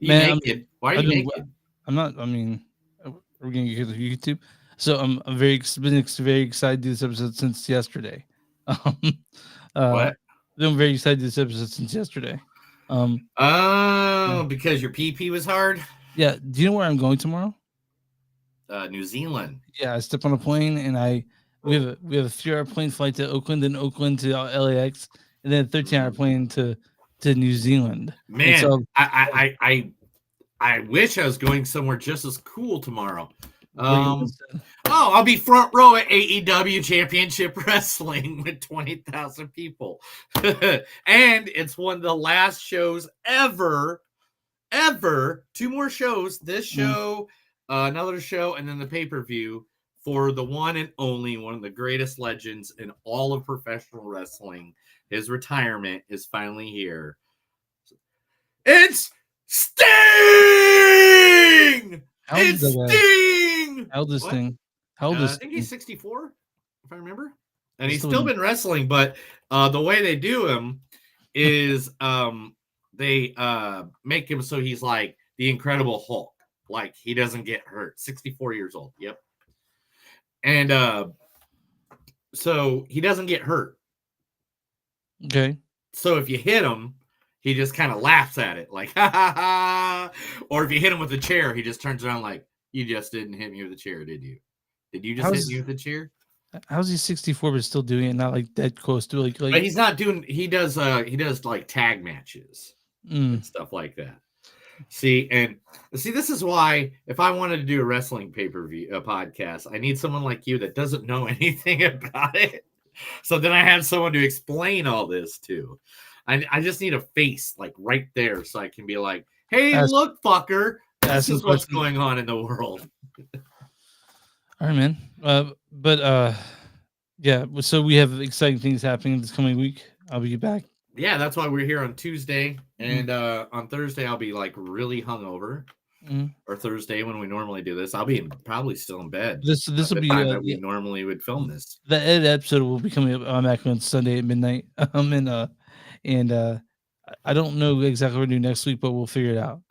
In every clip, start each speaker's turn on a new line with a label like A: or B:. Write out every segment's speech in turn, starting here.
A: Man,
B: naked? Why are you naked?
A: I'm not. I mean, we're gonna get to YouTube. So I'm very very excited to do this episode since yesterday. Um, uh,
B: What?
A: I'm very excited to do this episode since yesterday. Um, yeah,
B: Oh, because your pee was hard.
A: yeah. Do you know where I'm going tomorrow?
B: New Zealand.
A: Yeah, I step on a plane and we have a 3 hour plane flight to Oakland, then Oakland to LAX, and then a 13 hour
B: Mm.
A: plane to New Zealand. And
B: Man,
A: so,
B: I wish I was going somewhere just as cool tomorrow.
A: where you instead?
B: I'll be front row at AEW Championship Wrestling with 20,000 people. And it's one of the last shows ever. 2 more shows. This show, another show, and then the pay-per-view for the one and only, one of the greatest legends in all of professional wrestling. His retirement is finally here. It's Sting! It's Sting!
A: How old is Sting? How old is
B: I think he's 64, if I remember. And
A: He's
B: he's
A: still
B: still
A: in-
B: been wrestling, but the way they do him is they make him so he's like the Incredible Hulk. Like he doesn't get hurt. 64 years old. Yep. And so he doesn't get hurt.
A: Okay.
B: So if you hit him, he just kind of laughs at it, like ha ha ha. Or if you hit him with a chair, he just turns around like, "You just didn't hit me with a chair, did you? Did you just hit me with a chair?"
A: How's he 64 but still doing it? Not like dead close to like.
B: But he's not doing. He does like tag matches and stuff like that. See, this is why if I wanted to do a wrestling pay-per-view podcast, I need someone like you that doesn't know anything about it. So then I have someone to explain all this to. I just need a face like right there so I can be like, hey, look, fucker, this is what's going on in the world.
A: All right, man. Yeah, so we have exciting things happening this coming week. I'll be back.
B: Yeah, that's why we're here on Tuesday. And on Thursday, I'll be like really hungover. Or Thursday when we normally do this. I'll be probably still in bed.
A: This will be
B: that we normally would film this.
A: The edit episode will be coming up back on Sunday at midnight. And I don't know exactly what we're doing next week, but we'll figure it out.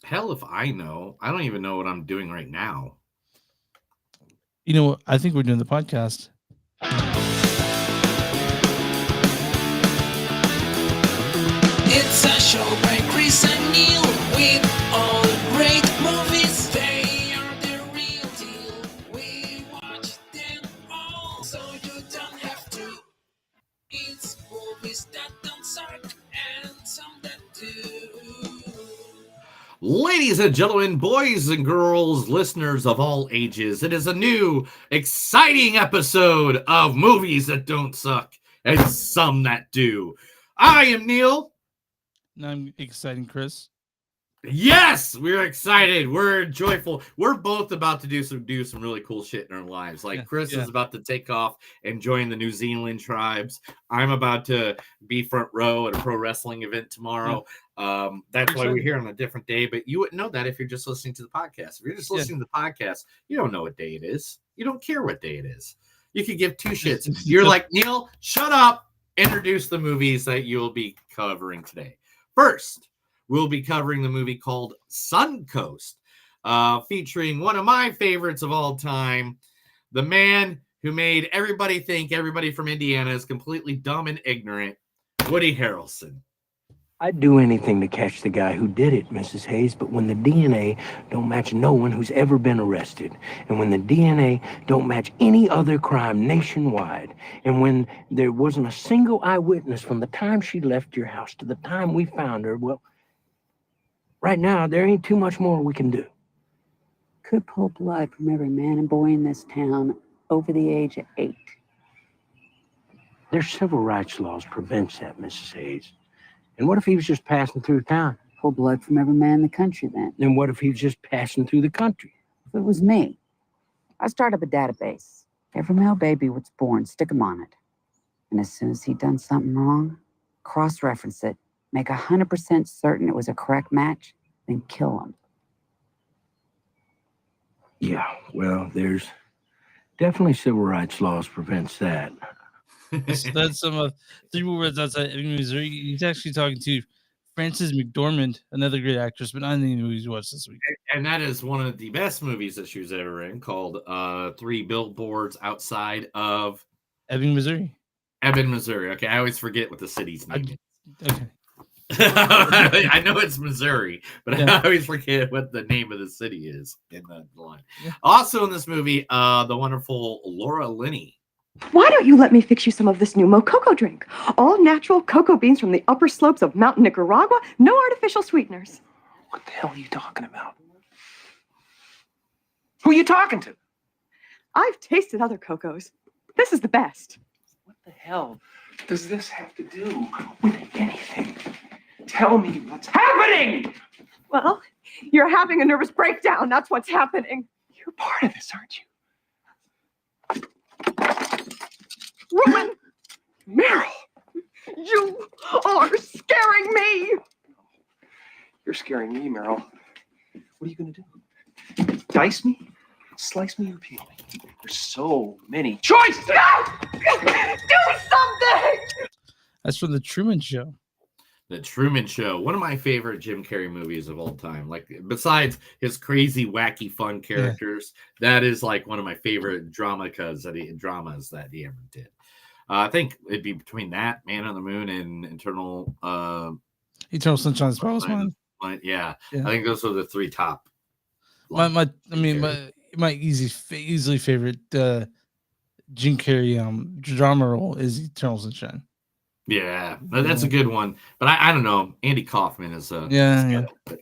B: Hell if I know. I don't even know what I'm doing right now.
A: You know what? I think we're doing the podcast.
C: It's a show by Chris and Neil with all great movies. They are the real deal. We watch them all, so you don't have to. It's movies that don't suck and some that do.
B: Ladies and gentlemen, boys and girls, listeners of all ages, it is a new, exciting episode of Movies That Don't Suck and Some That Do. I am Neil.
A: And I'm exciting, Chris.
B: Yes, we're excited. We're joyful. We're both about to do some really cool shit in our lives. Like Chris is about to take off and join the New Zealand tribes. I'm about to be front row at a pro wrestling event tomorrow. That's why we're here on a different day. But you wouldn't know that if you're just listening to the podcast. If you're just listening to the podcast, you don't know what day it is. You don't care what day it is. You could give two shits. You're like, Neil, shut up. Introduce the movies that you'll be covering today. First, we'll be covering the movie called Suncoast, featuring one of my favorites of all time, the man who made everybody think everybody from Indiana is completely dumb and ignorant, Woody Harrelson.
D: I'd do anything to catch the guy who did it, Mrs. Hayes, but when the DNA don't match no one who's ever been arrested, and when the DNA don't match any other crime nationwide, and when there wasn't a single eyewitness from the time she left your house to the time we found her, well, right now, there ain't too much more we can do.
E: Could pull blood from every man and boy in this town over the age of 8.
D: Their civil rights laws prevents that, Mrs. Hayes. And what if he was just passing through town?
E: Pull blood from every man in the country, then.
D: And what if he was just passing through the country?
E: If it was me, I'd start up a database. Every male baby was born, stick him on it. And as soon as he'd done something wrong, cross-reference it, make 100% certain it was a correct match, then kill him.
D: Yeah, well, there's definitely civil rights laws prevents that.
A: That's some of 3 more words outside of Missouri. He's actually talking to Frances McDormand, another great actress, but not in any movies we watched this week.
B: And that is one of the best movies that she was ever in, called 3 Billboards Outside of
A: Ebbing, Missouri.
B: Missouri. Okay, I always forget what the city's name is.
A: Okay.
B: I know it's Missouri, but
A: Yeah.
B: I always forget what the name of the city is in the line.
A: Yeah.
B: Also in this movie, the wonderful Laura Linney.
F: Why don't you let me fix you some of this new Mococo drink? All natural cocoa beans from the upper slopes of Mountain Nicaragua, no artificial sweeteners.
D: What the hell are you talking about? Who are you talking to?
F: I've tasted other cocos. This is the best.
D: What the hell does this have to do with anything? Tell me what's happening!
F: Well, you're having a nervous breakdown. That's what's happening.
D: You're part of this, aren't you?
F: Roman,
D: Meryl!
F: you are scaring me.
D: You're scaring me, Meryl. What are you gonna do? Dice me? Slice me or peel me? There's so many choices!
F: No! Do something!
A: That's from The Truman Show.
B: The Truman Show, one of my favorite Jim Carrey movies of all time. Like, besides his crazy, wacky, fun characters, that is like one of my favorite dramas that he ever did. I think it'd be between that, Man on the Moon, and Eternal
A: Sunshine of the Spotless Mind.
B: Yeah,
A: Yeah.
B: I think those are the 3 top.
A: My easily favorite Jim Carrey drama role is Eternal Sunshine.
B: Yeah, that's a good one. But I don't know. Andy Kaufman is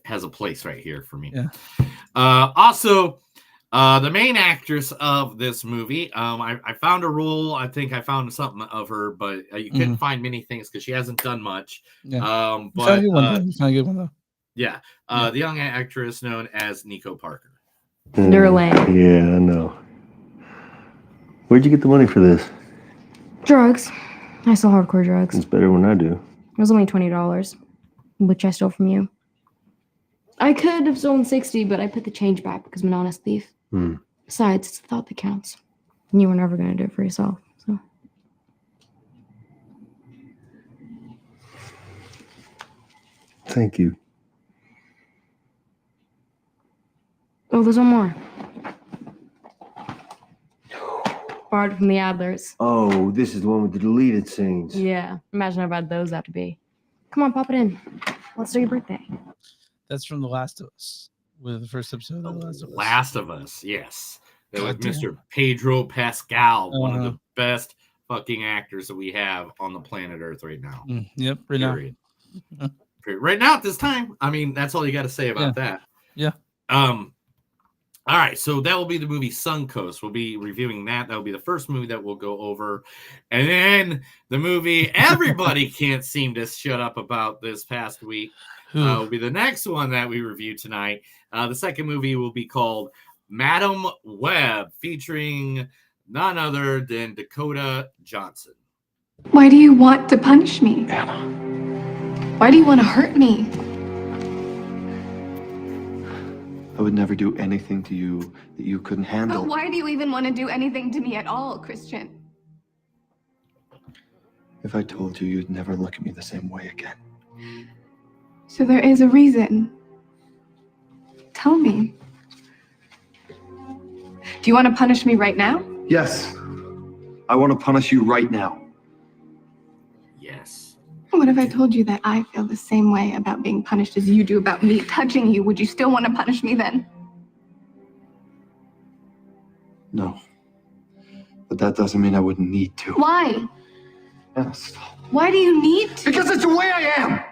B: has a place right here for me.
A: Yeah.
B: Also, the main actress of this movie, I found a role. I think I found something of her, but you couldn't find many things because she hasn't done much.
A: Yeah.
B: But
A: it's not a good one though.
B: Yeah. The young actress known as Nico Parker.
G: Lane.
H: Yeah, I know. Where'd you get the money for this?
G: Drugs. I sell hardcore drugs.
H: It's better when I do.
G: It was only $20, which I stole from you. I could have stolen 60, but I put the change back because I'm an honest thief. Besides, it's the thought that counts. And you were never going to do it for yourself, so.
H: Thank you.
G: Oh, there's one more. Borrowed from the Adlers.
H: Oh, this is the one with the deleted scenes.
G: Yeah, imagine how bad those have to be. Come on, pop it in. Let's do your birthday.
A: That's from The Last of Us. With the first episode of The Last of Us.
B: Last of Us, yes. That was
A: God damn.
B: Mr. Pedro Pascal, one of
A: Uh-huh.
B: the best fucking actors that we have on the planet Earth right now.
A: Yep, right now.
B: Period. Right now at this time. I mean, that's all you got to say about that.
A: Yeah.
B: All right, so that will be the movie Suncoast. We'll be reviewing that. That will be the first movie that we'll go over. And then the movie everybody can't seem to shut up about this past week will be the next one that we review tonight. The second movie will be called Madam Web, featuring none other than Dakota Johnson.
I: Why do you want to punish me?
D: Anna.
I: Why do you want to hurt me?
J: I would never do anything to you that you couldn't handle.
I: But why do you even want to do anything to me at all, Christian?
J: If I told you, you'd never look at me the same way again.
I: So there is a reason. Tell me. Do you want to punish me right now?
J: Yes. I want to punish you right now.
B: Yes.
I: What if I told you that I feel the same way about being punished as you do about me touching you? Would you still want to punish me then?
J: No. But that doesn't mean I wouldn't need to.
I: Why?
J: Anna, stop.
I: Why do you need to?
J: Because it's the way I am!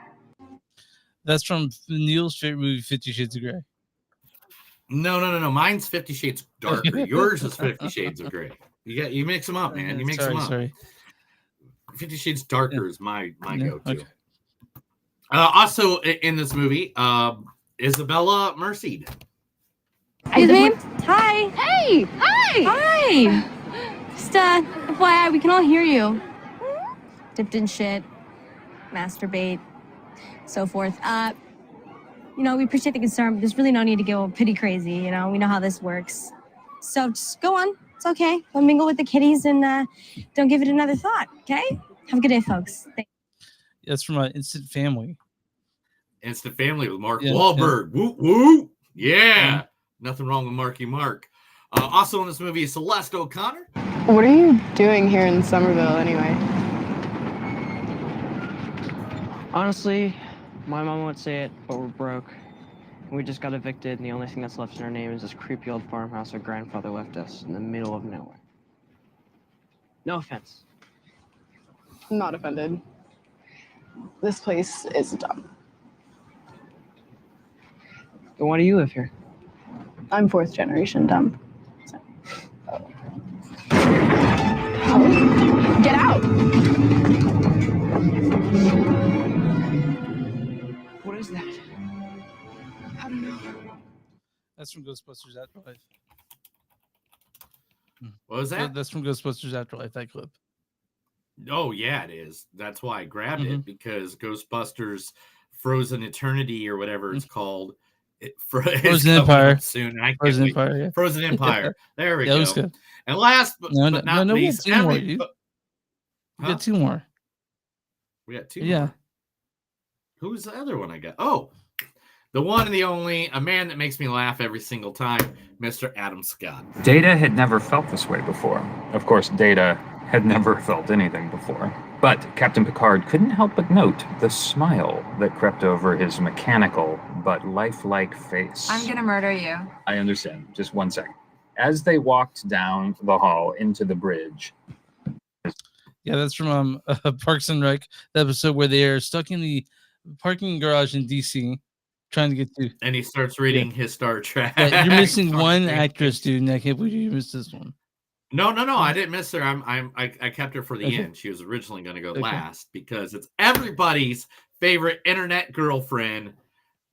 A: That's from Neil's favorite movie, 50 Shades of Grey.
B: No. Mine's 50 Shades Darker. Yours is 50 Shades of Grey. You mix them up, man. You mix them up.
A: Sorry.
B: 50 Shades Darker is my go-to.
A: Okay.
B: Also in this movie, Isabella Merced.
G: Excuse me? Hi. Hey. Hi. Hi. Just, FYI, we can all hear you. Dipped in shit, masturbate, so forth. We appreciate the concern, but there's really no need to go pretty crazy, we know how this works. So just go on. It's okay. Go mingle with the kitties and don't give it another thought, okay? Have a good day, folks.
A: That's from Instant Family.
B: Instant Family with Mark
A: Yeah,
B: Wahlberg. Woo woo. Yeah. Nothing wrong with Marky Mark. Also in this movie is Celeste O'Connor.
I: What are you doing here in Somerville anyway?
K: Honestly, my mom would say it, but we're broke. We just got evicted, and the only thing that's left in our name is this creepy old farmhouse our grandfather left us in the middle of nowhere. No offense.
I: I'm not offended. This place is dumb.
K: Then why do you live here?
I: I'm fourth generation dumb. So. Get out!
K: What is that?
I: I don't know.
A: That's from Ghostbusters Afterlife.
B: What was that?
A: That's from Ghostbusters Afterlife, that clip.
B: Oh, yeah, it is. That's why I grabbed it, because Ghostbusters Frozen Eternity or whatever it's called.
A: Frozen Empire.
B: Soon. I
A: Frozen Empire, yeah.
B: Frozen Empire. There we go.
A: Was good.
B: And last but not least,
A: we got two more.
B: We got two more. Who's the other one I got? Oh, the one and the only, a man that makes me laugh every single time, Mr. Adam Scott.
L: Data had never felt this way before. Of course, Data had never felt anything before. But Captain Picard couldn't help but note the smile that crept over his mechanical but lifelike face.
M: I'm gonna murder you.
L: I understand. Just 1 second. As they walked down the hall into the bridge.
A: Yeah, that's from Parks and Rec, the episode where they are stuck in the parking garage in DC, trying to get to.
B: And he starts reading his Star Trek.
A: Yeah, you're missing one actress, dude, and I can't believe you missed this one.
B: No, I didn't miss her. I kept her for the end. She was originally going to go last because it's everybody's favorite internet girlfriend,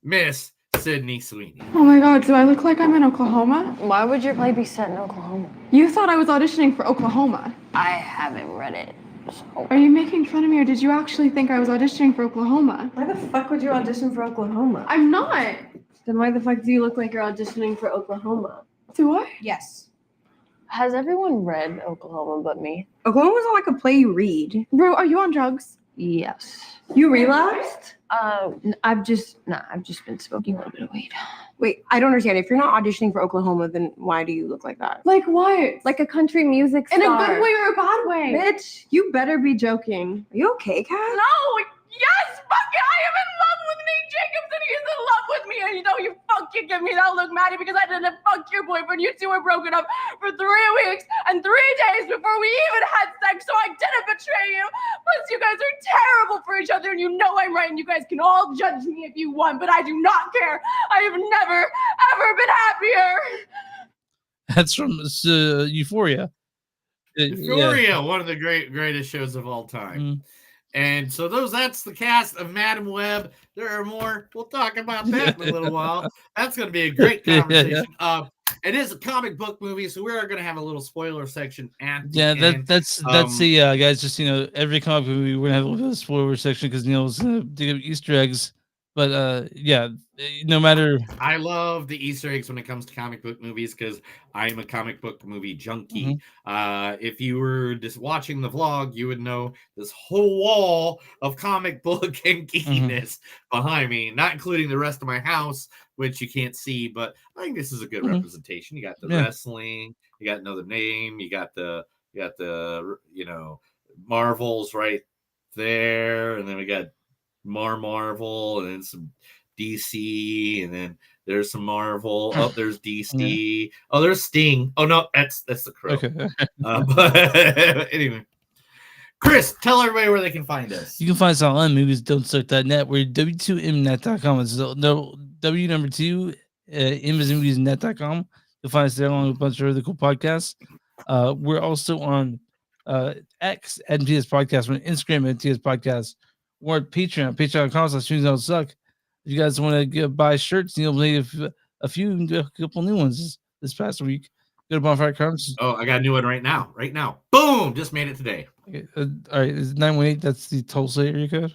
B: Miss Sydney Sweeney.
I: Oh my god, do I look like I'm in Oklahoma?
G: Why would your play be set in Oklahoma?
I: You thought I was auditioning for Oklahoma.
G: I haven't read it. So.
I: Are you making fun of me, or did you actually think I was auditioning for Oklahoma?
N: Why the fuck would you audition for Oklahoma?
I: I'm not.
N: Then why the fuck do you look like you're auditioning for Oklahoma?
I: Do I?
N: Yes.
G: Has everyone read Oklahoma but me?
N: Oklahoma wasn't like a play you read.
I: Bro, are you on drugs?
G: Yes.
N: You relapsed?
G: I've just been smoking a little bit of weed.
N: Wait, I don't understand. If you're not auditioning for Oklahoma, then why do you look like that?
I: Like what?
N: Like a country music star.
I: In a good way or a bad way?
N: Bitch, you better be joking. Are you okay, Kat?
I: No! Yes! Fuck it! I am in love with Nate Jacobs and he is in love with me! And you know you fucking give me that look, Maddie, because I didn't fuck your boyfriend. You two were broken up for 3 weeks and 3 days before we even had sex, so I didn't betray you. Plus, you guys are terrible for each other, and you know I'm right, and you guys can all judge me if you want, but I do not care. I have never, ever been happier.
A: That's from Euphoria.
B: Euphoria, one of the greatest shows of all time. And so that's the cast of Madam Web. There are more. We'll talk about that in a little while. That's going to be a great conversation. It is a comic book movie, so we are going to have a little spoiler section at the end.
A: That's the guys. Just every comic movie we're gonna have a little spoiler section because Neil's gonna dig up Easter eggs. But no matter.
B: I love the Easter eggs when it comes to comic book movies because I'm a comic book movie junkie. If you were just watching the vlog, you would know this whole wall of comic book and geekiness behind me, not including the rest of my house, which you can't see. But I think this is a good representation. You got the wrestling, you got Notre Dame, you got the Marvels right there, and then we got Marvel, and then some DC, and then there's some Marvel. Oh, there's DC. Oh, there's Sting. Oh no, that's the Crow.
A: Okay.
B: But anyway, Chris, tell everybody where they can find us.
A: You can find us online movies.don'tsuck.net. We're w2mnet.com. It's W2 moviesnet.com. You'll find us there along with a bunch of other cool podcasts. We're also on X at MTS Podcast. We're on Instagram at MTS Podcast. We're at Patreon, patreon.com/movies.don't-suck. If you guys want to buy shirts, Neil made a couple new ones this past week. Go to Bonfire Crumbs.
B: Oh, I got a new one right now. Boom! Just made it today.
A: Okay. All right, is 918? That's the Tulsa area code.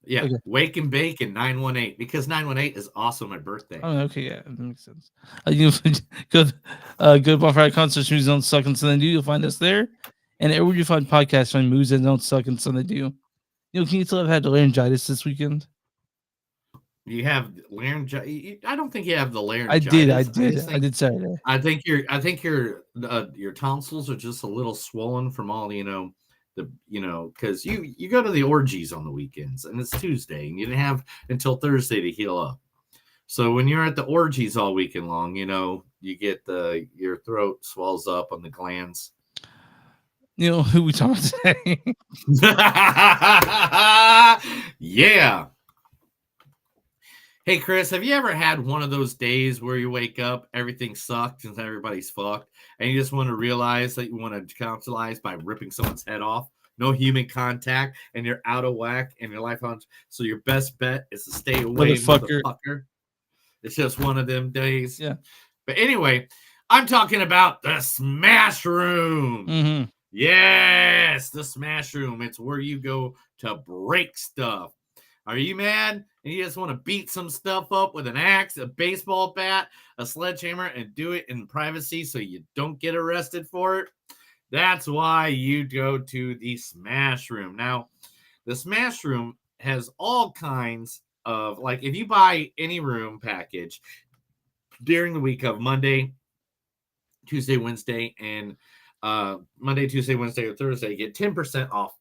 B: Yeah,
A: okay.
B: Wake and Bake and 918 because 918 is also my birthday.
A: Oh, okay, yeah, that makes sense. You go to Bonfire Concerts, Movies Don't Suck and Something to Do. You'll find us there, and everywhere you find podcasts, find Movies That Don't Suck and Something to Do. Can you tell I've had laryngitis this weekend?
B: You have laryngitis. I don't think you have the laryngitis.
A: I did Saturday.
B: I think your tonsils are just a little swollen from all because you go to the orgies on the weekends and it's Tuesday and you didn't have until Thursday to heal up. So when you're at the orgies all weekend long, you get your throat swells up on the glands.
A: You know who we talked today?
B: Yeah. Hey, Chris, have you ever had one of those days where you wake up, everything sucked and everybody's fucked, and you just want to realize that you want to capitalize by ripping someone's head off? No human contact, and you're out of whack, and your life on. So your best bet is to stay away, motherfucker. It's just one of them days.
A: Yeah.
B: But anyway, I'm talking about the Smash Room.
A: Mm-hmm.
B: Yes, the Smash Room. It's where you go to break stuff. Are you mad and you just want to beat some stuff up with an axe, a baseball bat, a sledgehammer, and do it in privacy so you don't get arrested for it? That's why you go to the Smash Room. Now, the Smash Room has all kinds of, like, if you buy any room package during the week of Monday, Tuesday, Wednesday, and Monday, Tuesday, Wednesday, or Thursday, you get 10% off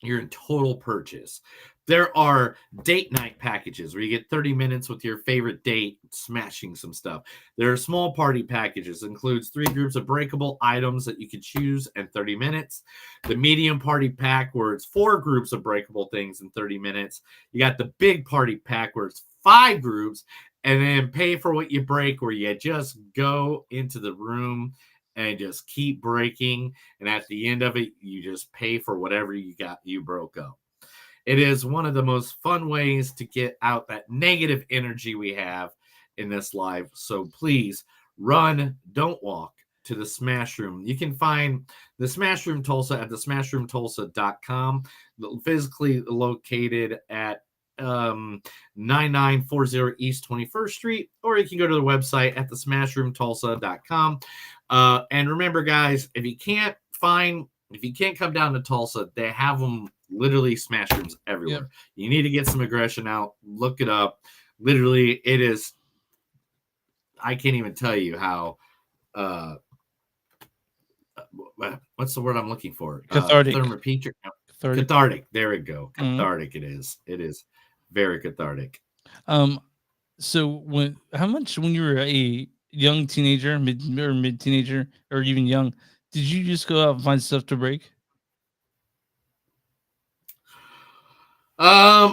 B: your total purchase. There are date night packages where you get 30 minutes with your favorite date smashing some stuff. There are small party packages, includes 3 groups of breakable items that you can choose in 30 minutes. The medium party pack where it's 4 groups of breakable things in 30 minutes. You got the big party pack where it's 5 groups, and then pay for what you break where you just go into the room and just keep breaking. And at the end of it, you just pay for whatever you broke up. It is one of the most fun ways to get out that negative energy we have in this life. So please run, don't walk to the Smash Room. You can find the Smash Room Tulsa at thesmashroomtulsa.com, physically located at 9940 East 21st Street, or you can go to the website at thesmashroomtulsa.com. And remember, guys, if you can't come down to Tulsa, they have them literally Smash Rooms everywhere. Yep. You need to get some aggression out. Look it up. Literally, it is. I can't even tell you how. What's the word I'm looking for?
A: Cathartic.
B: Cathartic. There we go. Cathartic. Mm-hmm. It is. It is very cathartic.
A: So how much when you were a young teenager, mid teenager, or even young, did you just go out and find stuff to break?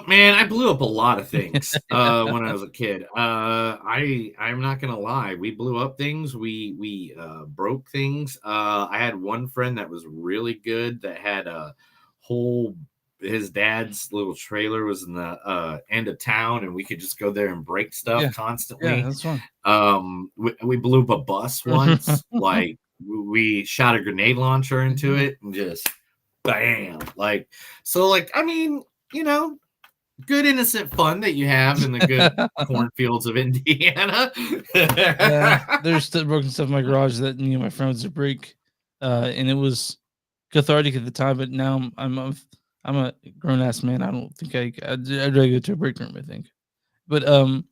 B: Man, I blew up a lot of things when I was a kid. I'm not gonna lie, we blew up things. We broke things. I had one friend that was really good that had a whole. His dad's little trailer was in the end of town, and we could just go there and break stuff constantly.
A: Yeah, that's fun.
B: We blew up a bus once. Like we shot a grenade launcher into it and just bam. I mean, good innocent fun that you have in the good cornfields of Indiana.
A: There's still broken stuff in my garage that my friends would break, and it was cathartic at the time. But now I'm a grown ass man. I don't think I'd rather go to a break room. I think, but
B: no.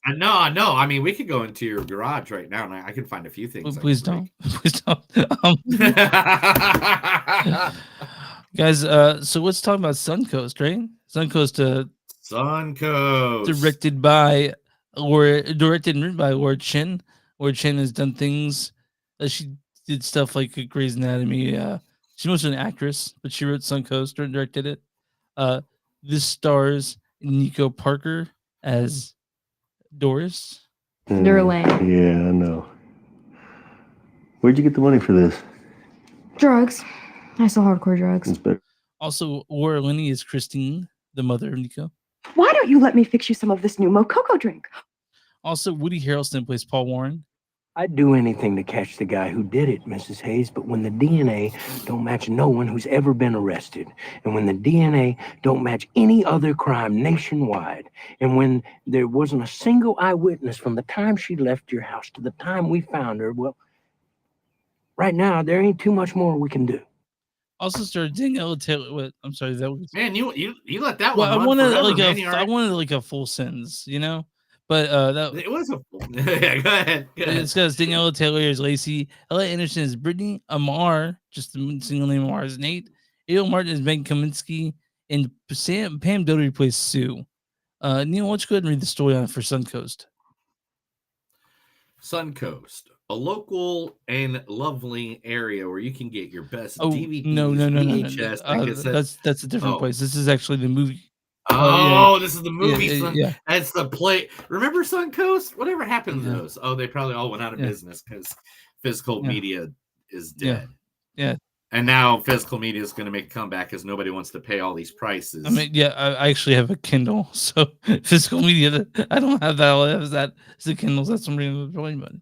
B: I mean, we could go into your garage right now, and I can find a few things.
A: Please don't. Please don't. Guys, so let's talk about Suncoast, right? Suncoast, directed and written by Laura Chen. Laura Chen has done things. She did stuff like Grey's Anatomy. She's mostly an actress, but she wrote Suncoast and directed it. This stars Nico Parker as Doris.
H: Durlane. Yeah, I know. Where'd you get the money for this?
G: Drugs. I sell hardcore drugs.
A: Also, Laura Linney is Christine, the mother of Nico.
F: Why don't you let me fix you some of this new Mococo drink?
A: Also, Woody Harrelson plays Paul Warren.
D: I'd do anything to catch the guy who did it, Mrs. Hayes, but when the DNA don't match no one who's ever been arrested, and when the DNA don't match any other crime nationwide, and when there wasn't a single eyewitness from the time she left your house to the time we found her, well, right now, there ain't too much more we can do.
A: Also starred Daniela Taylor. What? I'm sorry. That was
B: Man, you let that
A: well.
B: one
A: I
B: run
A: wanted
B: forever,
A: like
B: man.
A: I wanted like a full sentence, But that
B: It was a yeah. Go ahead.
A: it's got Daniela Taylor as Lacey, Ella Anderson as Brittany, Amar, just the single name Amar as Nate, Adel Martin as Ben Kaminsky, and Pam Doty plays Sue. Neil, why don't you go ahead and read the story on it for Suncoast?
B: Suncoast, a local and lovely area where you can get your best
A: Oh
B: DVDs,
A: no.
B: VHS, and cassettes.
A: That's a different
B: Oh,
A: place. This is actually the movie.
B: oh, this is the
A: Yeah,
B: movie.
A: yeah.
B: That's the play. Remember Suncoast? Whatever happened to
A: Yeah.
B: those? Oh, they probably all went out of
A: Yeah.
B: business because physical media is
A: Yeah.
B: dead.
A: Yeah.
B: And now physical media is going to make a comeback because nobody wants to pay all these prices.
A: I mean, yeah, I actually have a Kindle, so physical media. I don't have that. All I have is that. It's the Kindles. That's something to join, but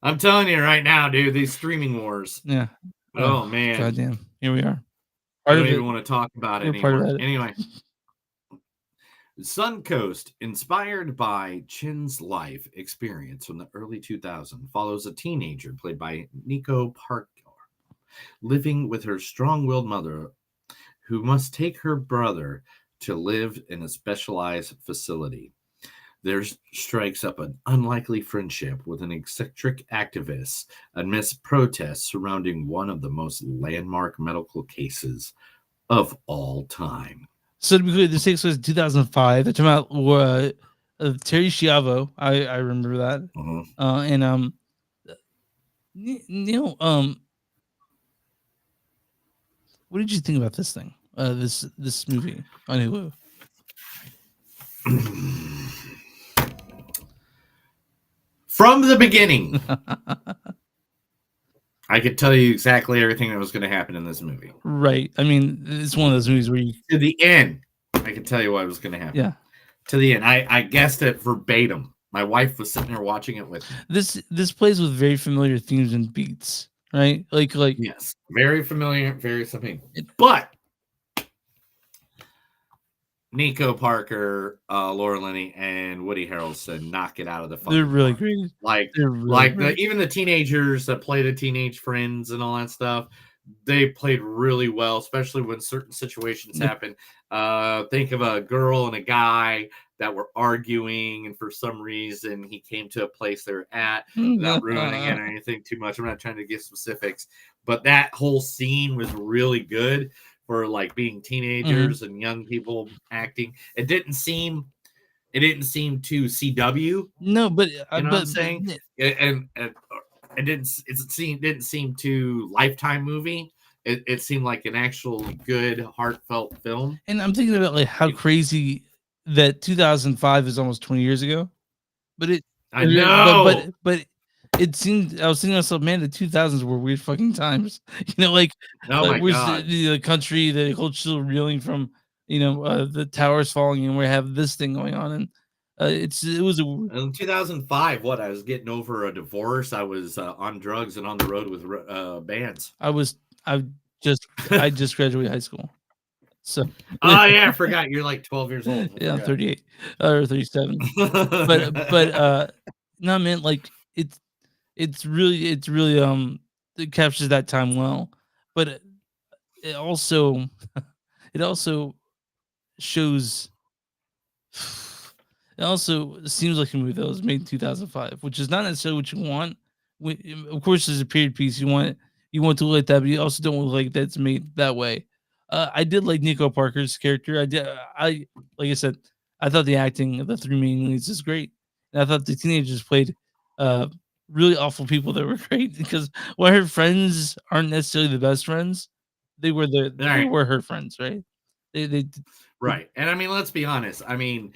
B: I'm telling you right now, dude, these streaming wars.
A: yeah.
B: Oh man.
A: Goddamn. Here we are.
B: I don't even want to talk about it
A: We're part of
B: anymore.
A: it.
B: Anyway. Suncoast, inspired by Chin's life experience from the early 2000s, follows a teenager played by Nico Parker, living with her strong-willed mother, who must take her brother to live in a specialized facility. There strikes up an unlikely friendship with an eccentric activist amidst protests surrounding one of the most landmark medical cases of all time.
A: So to be clear, this takes place in 2005. It's about Terry Schiavo. I remember that. And Neil, what did you think about this thing? This movie on Hulu?
B: From the beginning, I could tell you exactly everything that was going to happen in this movie.
A: Right. I mean, it's one of those movies where you
B: to the end, I could tell you what was going to happen.
A: Yeah.
B: To the end, I guessed it verbatim. My wife was sitting there watching it with me.
A: This plays with very familiar themes and beats, right? Like
B: yes, very familiar, very something. But Nico Parker, Laura Linney, and Woody Harrelson knock it out of the fucking
A: they're really
B: park.
A: great.
B: Like,
A: They're really great.
B: even the teenagers that play the teenage friends and all that stuff, they played really well, especially when certain situations happen. Think of a girl and a guy that were arguing, and for some reason he came to a place they were at without ruining it or anything too much. I'm not trying to give specifics, but that whole scene was really good for like being teenagers and young people acting. It didn't seem too CW.
A: No, but
B: you know what I'm saying? And it didn't seem too Lifetime movie. It seemed like an actually good, heartfelt film.
A: And I'm thinking about like how crazy that 2005 is almost 20 years ago. But
B: I know.
A: But it seemed I was thinking to myself, man, the 2000s were weird fucking times. Like,
B: oh my
A: where's
B: God.
A: the country, the culture still reeling from, the towers falling, and we have this thing going on, and it was
B: in 2005. What I was getting over a divorce. I was on drugs and on the road with bands.
A: I just graduated high school. So
B: oh yeah, I forgot you're like 12 years old.
A: Yeah, I'm 38 or 37. but no, man, like it's really it captures that time well, but it also shows it also seems like a movie that was made in 2005, which is not necessarily what you want. Of course, as a period piece, you want to look like that, but you also don't look like that's made that way. I did like Nico Parker's character. I like I said, I thought the acting of the three main leads is great, and I thought the teenagers played really awful people that were great, because while her friends aren't necessarily the best friends, they were they were her friends, right? They
B: right. And I mean, let's be honest. I mean,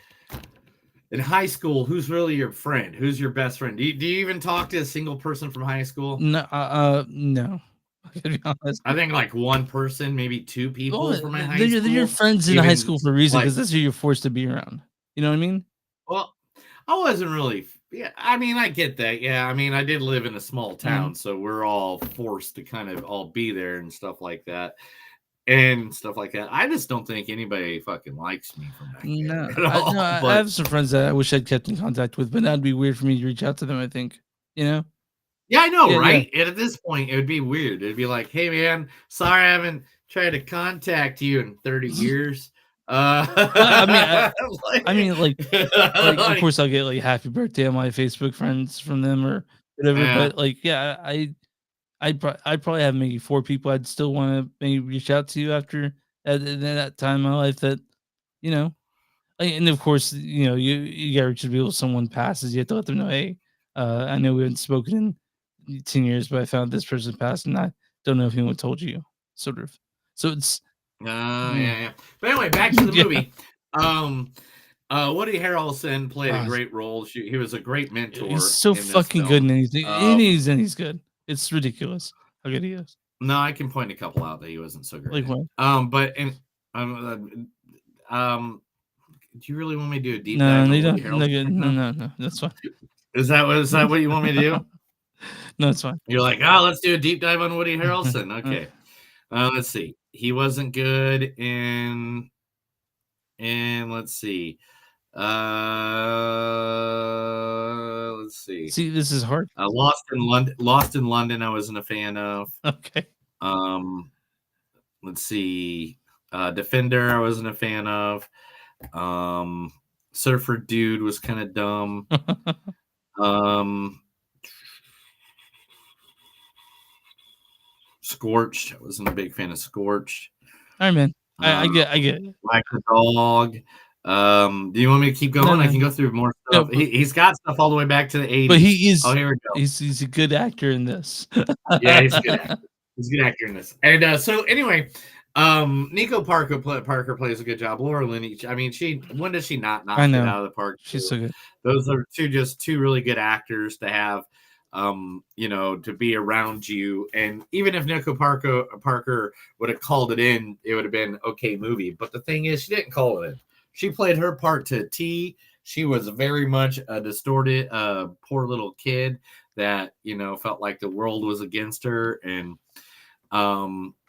B: in high school, who's really your friend? Who's your best friend? Do you even talk to a single person from high school?
A: No, no. To be honest,
B: I think like one person, maybe two people from my high school.
A: They're your friends in high school for a reason, because that's who you're forced to be around. You know what I mean?
B: Well, I wasn't really. Yeah, I mean, I get that. Yeah, I mean, I did live in a small town, so we're all forced to kind of all be there and stuff like that. I just don't think anybody fucking likes me from back then.
A: I have some friends that I wish I'd kept in contact with, but that'd be weird for me to reach out to them, I think.
B: Yeah, I know, right? Yeah. And at this point, it would be weird. It'd be like, hey, man, sorry I haven't try to contact you in 30 years.
A: I mean, like, of course, I'll get like happy birthday on my Facebook friends from them or whatever.
B: Yeah.
A: But like, yeah, I'd probably have maybe 4 people I'd still want to maybe reach out to after at that time in my life that, you know, and of course, you gotta reach the people. If someone passes, you have to let them know, hey, I know we haven't spoken in 10 years, but I found this person passed, and I don't know if anyone told you, sort of. So it's
B: Yeah. But anyway, back to the
A: Yeah.
B: movie. Woody Harrelson played a great role. He was a great mentor.
A: He's so
B: in this
A: fucking good in
B: film.
A: anything. Anything he's good. It's ridiculous how good he is.
B: No, I can point a couple out that he wasn't so great.
A: Like what?
B: But do you really want me to do a deep
A: No,
B: dive on
A: no,
B: Woody
A: no,
B: Harrelson?
A: no, that's fine.
B: Is that what you want me to do?
A: No, it's fine.
B: You're like, oh, let's do a deep dive on Woody Harrelson. Okay. Let's see. He wasn't good in let's see. Let's see.
A: See, this is hard.
B: Lost in London, I wasn't a fan of.
A: Okay.
B: Let's see. Defender, I wasn't a fan of. Surfer Dude was kind of dumb. Scorched, I wasn't a big fan of Scorched.
A: All right, man. I get it.
B: Like the Dog. Do you want me to keep going?
A: No.
B: I can go through more stuff.
A: No,
B: He's got stuff all the way back to the 80s.
A: But he is.
B: Oh, here we go.
A: He's a good actor in this.
B: Yeah, he's a good actor. He's a good actor in this. And so anyway, Nico Parker plays a good job. Laura Linney, I mean, when does she not knock it out of the park?
A: She's so good.
B: Those are two really good actors to have, to be around you. And even if Nico Parker would have called it in, it would have been okay movie. But the thing is, she didn't call it in. She played her part to a T. She was very much a distorted, poor little kid that, felt like the world was against her. And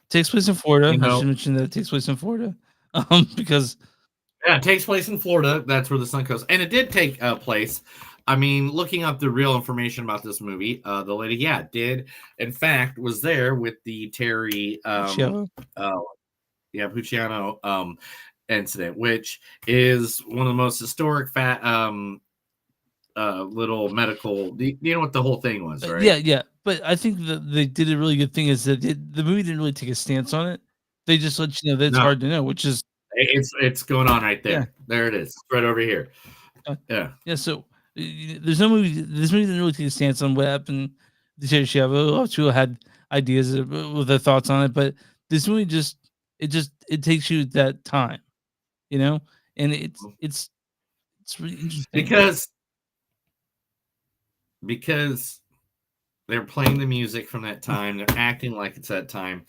A: takes place in Florida. I should mention that it takes place in Florida. Because
B: it takes place in Florida. That's where the Suncoast, and it did take place. I mean, looking up the real information about this movie, the lady, did in fact was there with the Terry, Pucciano, incident, which is one of the most historic little medical. Do you know what the whole thing was, right?
A: Yeah. But I think that they did a really good thing is that the movie didn't really take a stance on it. They just let you know that it's hard to know, which is
B: it's going on right there.
A: Yeah.
B: There it is, right over here.
A: Yeah. So there's no movie. This movie didn't really take a stance on what happened. The Terry Schiavo had ideas with their thoughts on it, but this movie it takes you that time, and it's really interesting
B: because they're playing the music from that time. They're acting like it's that time.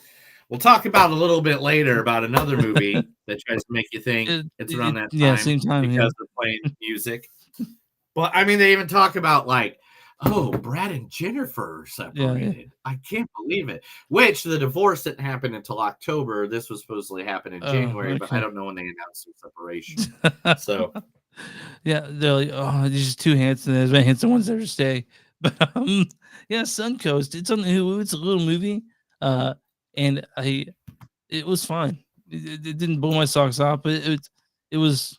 B: We'll talk about a little bit later about another movie that tries to make you think it's around that time.
A: Yeah, same time
B: because they're playing music. But I mean, they even talk about like, oh, Brad and Jennifer separated.
A: Yeah.
B: I can't believe it. Which the divorce didn't happen until October. This was supposedly happen in January, but I don't know when they announced the separation. So
A: yeah, they're like, oh, these just too handsome. There's been handsome ones there to stay. But yeah, Suncoast. It's on Hulu. It's a little movie. And it was fine. It didn't blow my socks off, but it was.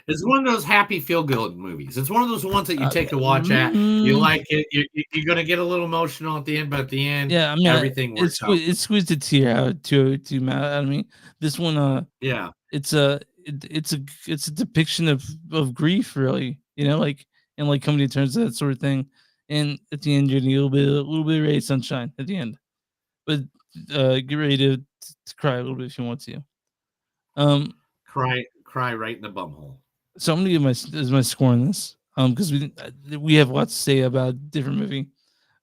B: It's one of those happy feel-good movies. It's one of those ones that you take a watch at. You like it. You're going to get a little emotional at the end, but at the end,
A: yeah, I mean,
B: everything works out.
A: It squeezed a tear out to Matt. I mean, this one, it's a depiction of grief, really. And coming to terms with that sort of thing. And at the end, you're getting a little bit of ray of sunshine at the end. But get ready to cry a little bit if you want to.
B: Cry right in the bumhole.
A: So I'm gonna give my score on this, because we have lots to say about different movie.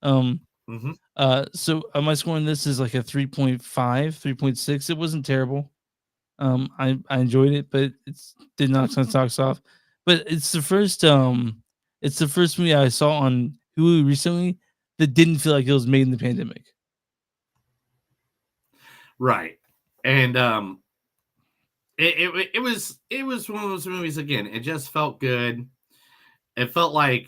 A: So my score on this is like a 3.5, 3.6. It wasn't terrible. I enjoyed it, but it did knock some socks off. But it's the first movie I saw on Hulu recently that didn't feel like it was made in the pandemic.
B: Right, and it was one of those movies again. It just felt good. It felt like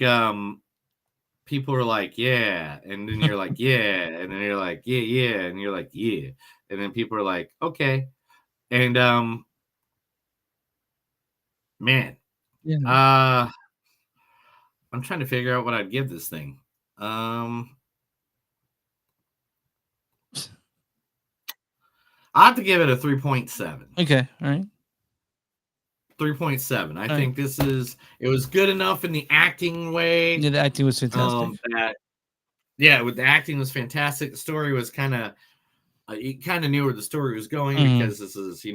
B: people are like, yeah, and then you're like, yeah, and then you're like, yeah, and you're like, yeah, and then people are like, okay, and man,
A: Yeah.
B: I'm trying to figure out what I'd give this thing. I have to give it a 3.7.
A: Okay, all right.
B: 3.7. I
A: All
B: think it was good enough in the acting way.
A: Yeah, the acting was fantastic.
B: With the acting was fantastic. The story was kind of, you kind of knew where the story was going because this is,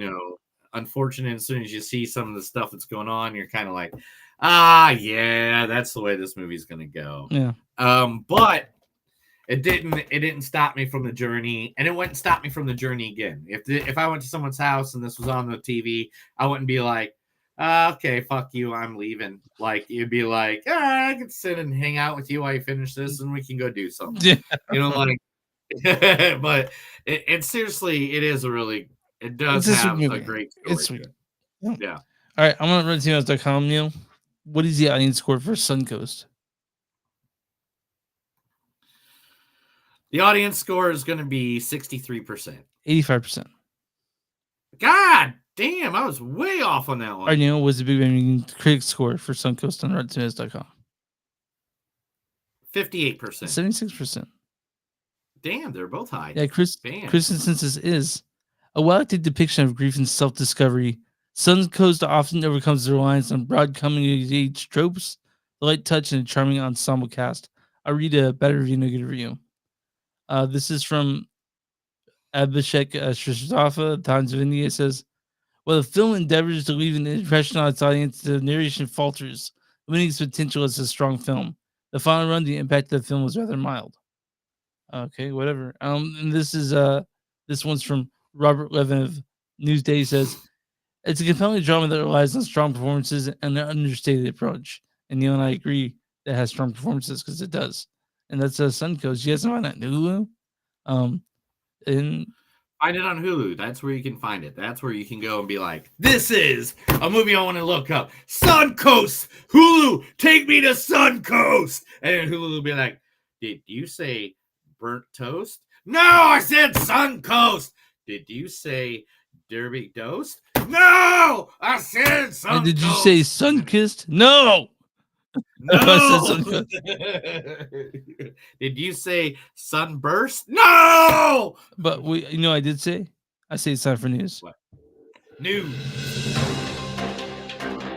B: unfortunate. As soon as you see some of the stuff that's going on, you're kind of like, yeah, that's the way this movie's going to go.
A: Yeah.
B: But it didn't stop me from the journey, and it wouldn't stop me from the journey again. If I went to someone's house and this was on the TV, I wouldn't be like, okay, fuck you, I'm leaving. Like, you'd be like, I can sit and hang out with you while you finish this, and we can go do something. Like, but it seriously, it does have a great story.
A: It's sweet.
B: Yeah.
A: All right, I'm gonna run tomatoes.com, Neil. What is the audience score for Suncoast?
B: The audience score is going to be 63%.
A: 85%.
B: God damn, I was way off on that one.
A: All right, Neil, what's the Big Bang critic score for Suncoast on RottenTomatoes.com?
B: 58%.
A: 76%.
B: Damn, they're both high.
A: Yeah, Chris Consensus is a well-acted depiction of grief and self-discovery. Suncoast often overcomes the reliance on broad coming-of-age tropes, the light touch, and a charming ensemble cast. I'll read a better review, no good review. This is from Abhishek Shrestha, Times of India. It says, "Well, the film endeavors to leave an impression on its audience, the narration falters, limiting its potential as a strong film. The final run, the impact of the film was rather mild." Okay, whatever. And this one's from Robert Levin of Newsday. He says, "It's a compelling drama that relies on strong performances and an understated approach." And Neil and I agree that it has strong performances because it does. And that's Suncoast. You guys know that Hulu? And
B: find it on Hulu. That's where you can find it. That's where you can go and be like, this is a movie I want to look up. Suncoast! Hulu! Take me to Suncoast! And Hulu will be like, did you say burnt toast? No, I said Suncoast! Did you say Derby Toast? No! I said Suncoast!
A: did you say Sunkissed? No!
B: No! Did you say sunburst? No!
A: But I did say? I say it's time for news.
B: What? News.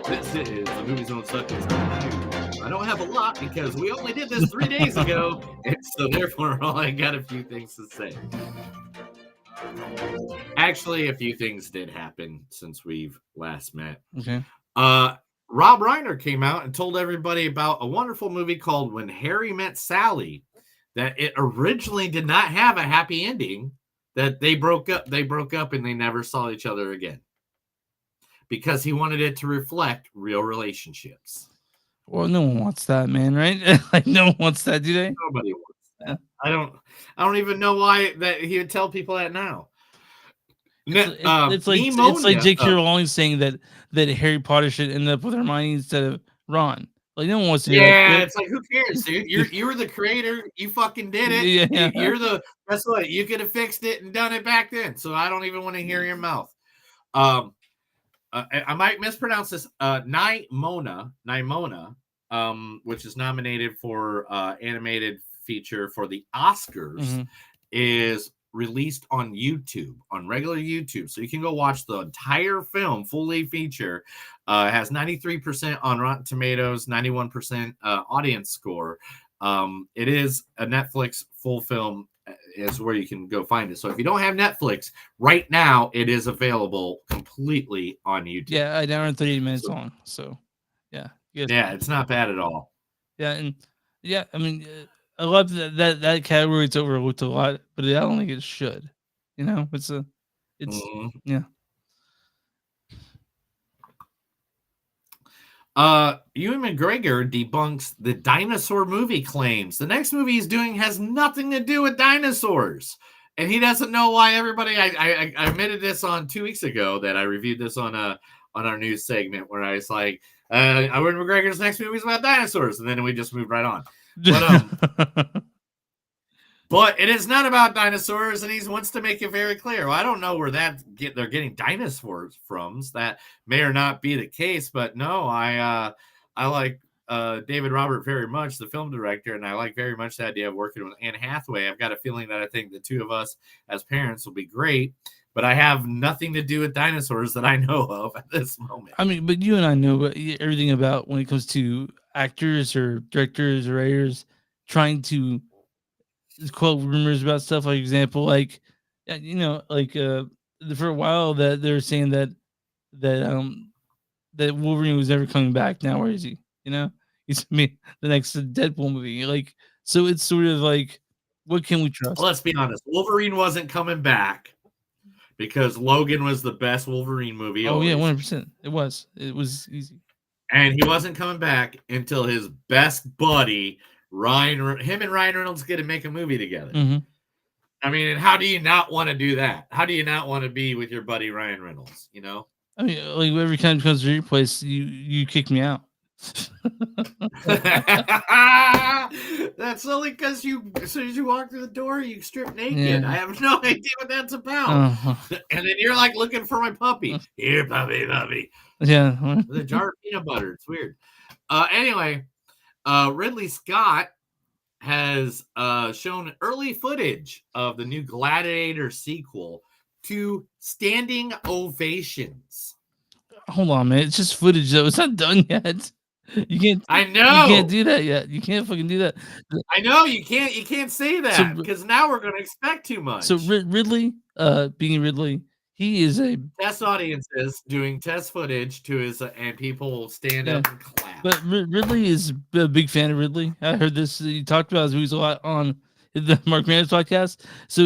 B: This is the Movies on Suncoast. I don't have a lot because we only did this 3 days ago, and so therefore I only got a few things to say. Actually, a few things did happen since we've last met.
A: Okay.
B: Rob Reiner came out and told everybody about a wonderful movie called When Harry Met Sally, that it originally did not have a happy ending, that they broke up and they never saw each other again because he wanted it to reflect real relationships.
A: Well, no one wants that, man, right? Like, no one wants that, do they?
B: Nobody wants that. I don't even know why that he would tell people that now.
A: It's like J.K. Rowling saying that Harry Potter should end up with Hermione instead of Ron. Like, no one wants to hear that.
B: It's like, who cares, dude? You were the creator. You fucking did it.
A: Yeah.
B: That's what you could have fixed it and done it back then. So I don't even want to hear your mouth. I might mispronounce this. Nimona, which is nominated for animated feature for the Oscars, is released on YouTube, on regular YouTube. So you can go watch the entire film, fully feature. It has 93% on Rotten Tomatoes, 91% audience score. It is a Netflix full film is where you can go find it. So if you don't have Netflix, right now it is available completely on YouTube.
A: Yeah, an hour and 38 minutes long. So, yeah.
B: Yeah, it's not bad at all.
A: Yeah, and yeah, I mean, I love that category. It's overlooked a lot, but I don't think it should. Yeah.
B: Ewan McGregor debunks the dinosaur movie claims. The next movie he's doing has nothing to do with dinosaurs, and he doesn't know why everybody. I admitted this on 2 weeks ago that I reviewed this on our news segment where I was like, Ewan McGregor's next movie is about dinosaurs, and then we just moved right on. But it is not about dinosaurs, and he wants to make it very clear. Well, I don't know where they're getting dinosaurs from. That may or not be the case, but no, I like David Robert very much, the film director, and I like very much the idea of working with Anne Hathaway. I've got a feeling that I think the two of us as parents will be great, but I have nothing to do with dinosaurs that I know of at this moment.
A: I mean, but you and I know everything about when it comes to actors or directors or writers trying to quote rumors about stuff. Like example, like for a while that they're saying that that Wolverine was never coming back. Now where is he? He's the next Deadpool movie. Like, so it's sort of like, what can we trust?
B: Let's be honest. Wolverine wasn't coming back because Logan was the best Wolverine movie.
A: Oh yeah, 100%. It was easy.
B: And he wasn't coming back until his best buddy him and Ryan Reynolds get to make a movie together.
A: Mm-hmm.
B: I mean, how do you not want to do that? How do you not want to be with your buddy Ryan Reynolds?
A: I mean, like every time it comes to your place, you kick me out.
B: That's only because as soon as you walk through the door, you strip naked.
A: Yeah.
B: I have no idea what that's about. And then you're like looking for my puppy. Here, puppy.
A: Yeah.
B: With a jar of peanut butter. It's weird. Anyway, Ridley Scott has shown early footage of the new Gladiator sequel to standing ovations.
A: Hold on, man. It's just footage, though. It's not done yet. You can't.
B: I know.
A: You can't do that yet. You can't fucking do that.
B: I know you can't. You can't say that because now we're going to expect too much.
A: So Ridley, being Ridley, he is a
B: test audiences doing test footage to his and people stand up and clap.
A: But Ridley is a big fan of Ridley. I heard this. He talked about his movies a lot on the Mark Randers podcast. So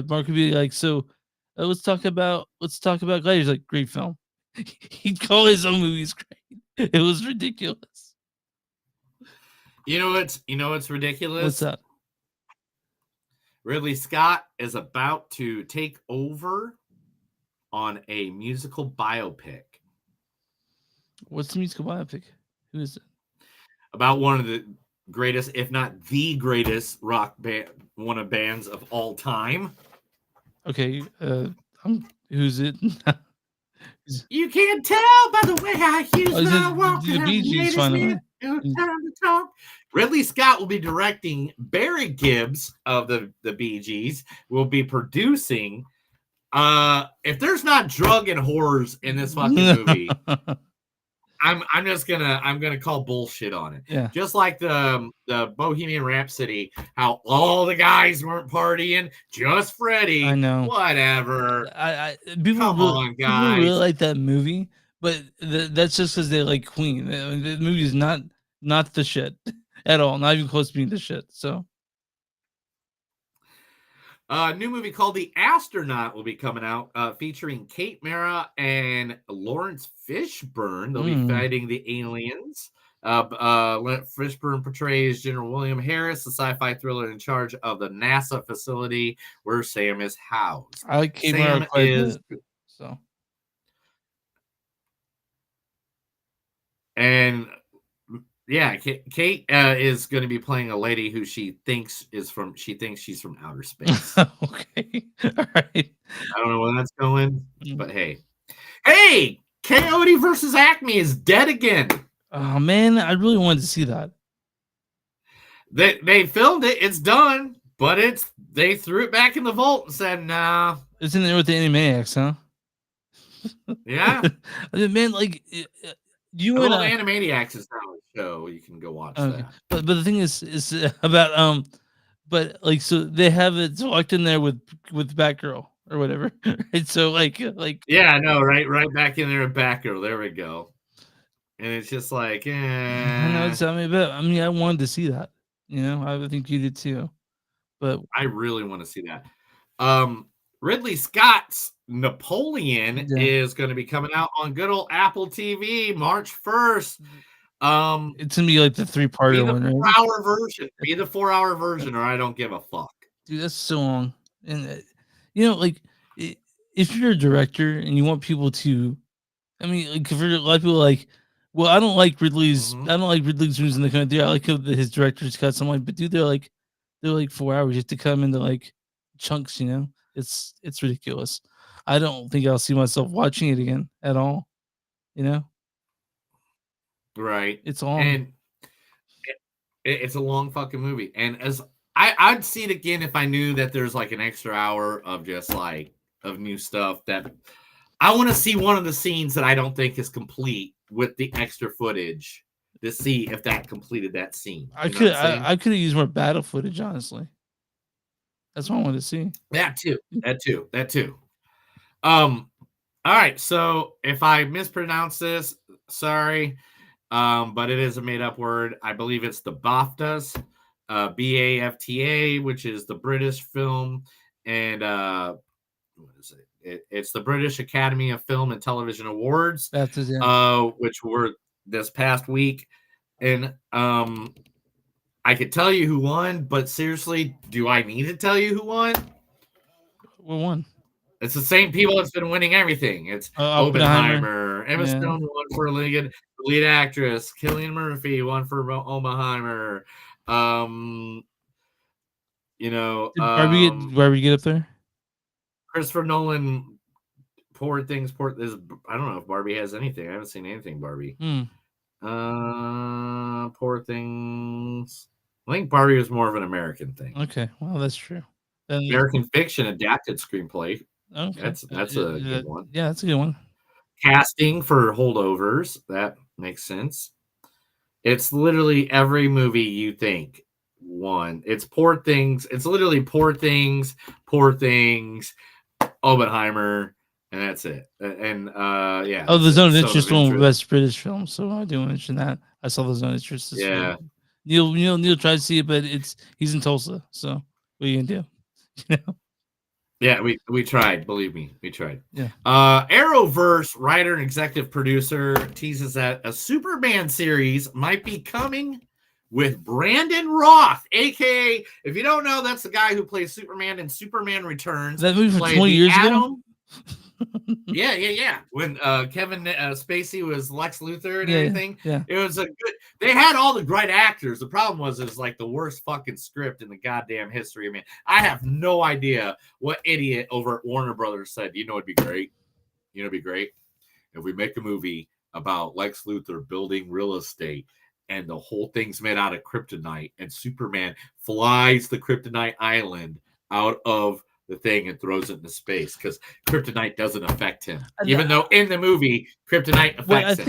A: Mark would be like, let's talk about Gladiator. He's like, great film. He'd call his own movies great. It was ridiculous.
B: You know what's ridiculous?
A: What's that?
B: Ridley Scott is about to take over on a musical biopic.
A: What's the musical biopic? Who is it?
B: About one of the greatest, if not the greatest rock band, one of bands of all time.
A: Okay, who's it?
B: You can't tell by the way I use my walk.
A: The Bee Gees, finally.
B: Time to talk. Ridley Scott will be directing. Barry Gibbs of the Bee Gees will be producing. If there's not drug and horrors in this fucking movie, I'm gonna call bullshit on it.
A: Yeah.
B: Just like the Bohemian Rhapsody, how all the guys weren't partying, just Freddie.
A: I know.
B: Whatever.
A: People
B: guys.
A: really like that movie, but that's just because they like Queen. The movie is not the shit at all. Not even close to being the shit. So.
B: A new movie called The Astronaut will be coming out, featuring Kate Mara and Lawrence Fishburne. They'll be fighting the aliens. Fishburne portrays General William Harris, the sci-fi thriller in charge of the NASA facility where Sam is housed.
A: I like Kate Mara quite a bit, so.
B: And yeah, Kate is going to be playing a lady who she thinks she's from outer space.
A: Okay. All right.
B: I don't know where that's going, but hey, Coyote versus Acme is dead again.
A: Oh man, I really wanted to see that.
B: They filmed it, it's done, but they threw it back in the vault and said, nah.
A: It's in there with the Animaniacs, huh?
B: Yeah.
A: Man, like
B: Animaniacs is now a show. You can go watch that.
A: But the thing is about but like so they have it locked in there with Batgirl or whatever. Right? So like
B: yeah, I know, right back in there with Batgirl. There we go. And it's just like,
A: I know. I mean, I wanted to see that. I think you did too. But
B: I really want to see that. Ridley Scott's Napoleon is going to be coming out on good old Apple TV March 1st.
A: It's gonna be like the 3-parter one, right?
B: 4-hour version. Be the 4-hour version, or I don't give a fuck.
A: Dude, that's so long. And like if you're a director and you want people to, I mean, like for a lot of people, like Well, I don't like Ridley's. I don't like Ridley's movies in the country. I like his director's cuts. I'm like, but dude, they're like 4 hours just to come into like chunks. You know, it's ridiculous. I don't think I'll see myself watching it again at all. You know,
B: Right.
A: it's long.
B: And it's a long fucking movie. And as I'd see it again if I knew that there's like an extra hour of just like of new stuff that I want to see one of the scenes that I don't think is complete with the extra footage to see if that completed that scene.
A: I could have used more battle footage, honestly. That's what I wanted to see.
B: That too. All right, so if I mispronounce this, sorry. But it is a made-up word. I believe it's the BAFTAs, BAFTA, which is the British Film and what is it? It's the British Academy of Film and Television Awards, which were this past week. And I could tell you who won, but seriously, do I need to tell you who won?
A: Who won?
B: It's the same people that's been winning everything. It's Oppenheimer. Emma Stone won for lead actress. Cillian Murphy won for Oppenheimer.
A: Did Barbie get up there?
B: Christopher Nolan. Poor Things. I don't know if Barbie has anything. I haven't seen anything Barbie. Poor Things. I think Barbie was more of an American thing.
A: Okay, well that's true.
B: American Fiction adapted screenplay.
A: Okay.
B: That's a good one.
A: Yeah, that's a good one.
B: Casting for Holdovers. That makes sense. It's literally every movie you think won. It's Poor Things. It's literally Poor Things, Oppenheimer, and that's it. And yeah.
A: Oh, the Zone of Interest one with Best British Film. So I do mention that. I saw the Zone of Interest this week. Neil tried to see it, but he's in Tulsa. So what are you gonna do? You know?
B: Yeah, we tried. Believe me, we tried.
A: Yeah.
B: Arrowverse writer and executive producer teases that a Superman series might be coming with Brandon Roth, aka, if you don't know, that's the guy who plays Superman in Superman Returns.
A: That movie from 20 years ago.
B: Yeah. When Kevin Spacey was Lex Luthor and everything,
A: yeah.
B: It was a good. They had all the great actors. The problem was it's like the worst fucking script in the goddamn history. I mean, I have no idea what idiot over at Warner Brothers said. You know, it'd be great. It'd be great if we make a movie about Lex Luthor building real estate, and the whole thing's made out of kryptonite, and Superman flies the kryptonite island out of the thing and throws it into space because kryptonite doesn't affect him, even though in the movie kryptonite affects him.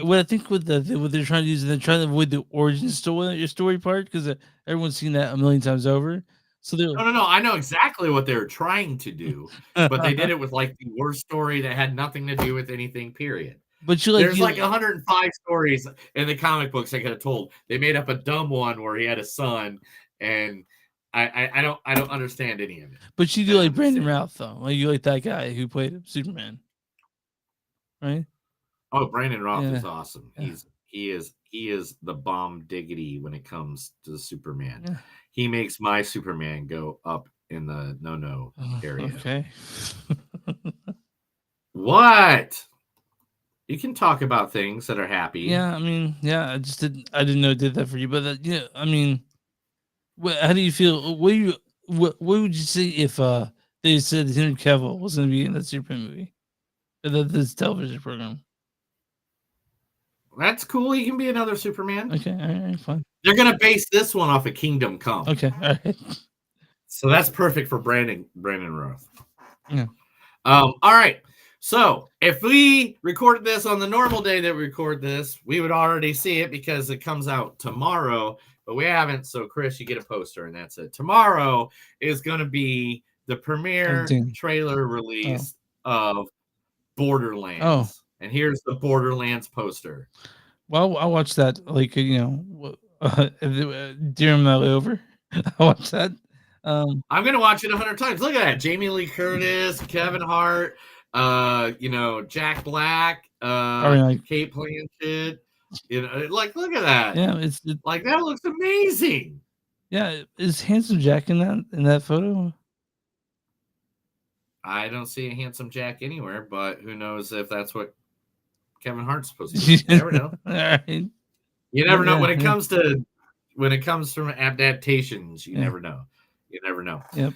A: What I think with what they're trying to use is they're trying to avoid the origin story part because everyone's seen that a million times over. So
B: no, I know exactly what they were trying to do, but they did it with like the worst story that had nothing to do with anything. Period.
A: But
B: there's like 105 stories in the comic books they could have told. They made up a dumb one where he had a son and. I don't understand any of it.
A: But you do like Brandon Routh though. Like you like that guy who played Superman, right?
B: Oh, Brandon Routh is awesome. Yeah. He is the bomb diggity when it comes to Superman. Yeah. He makes my Superman go up in the no area.
A: Okay.
B: What? You can talk about things that are happy.
A: Yeah, I mean, I didn't know it did that for you, but I mean. How do you feel? What would you say if they said Henry Cavill was going to be in that Superman movie, this television program?
B: That's cool. He can be another Superman.
A: Okay, all right, fine.
B: They're going to base this one off of Kingdom Come.
A: Okay, all right.
B: So that's perfect for Brandon Roth.
A: Yeah.
B: All right. So if we recorded this on the normal day that we record this, we would already see it because it comes out tomorrow. But we haven't, so Chris, you get a poster, and that's it. Tomorrow is going to be the premiere trailer release of Borderlands. And here's the Borderlands poster.
A: Well, I watched that, like, during my over. I watched that.
B: I'm going to watch it 100 times. Look at that. Jamie Lee Curtis, Kevin Hart, Jack Black, Kate Blanchett. Like, look at that.
A: Yeah, it's
B: like that looks amazing.
A: Yeah, is Handsome Jack in that photo?
B: I don't see a Handsome Jack anywhere, but who knows if that's what Kevin Hart's supposed to be. You never know.
A: All right.
B: You never know.
A: Yeah,
B: When it comes from adaptations, you never know. You never know.
A: Yep.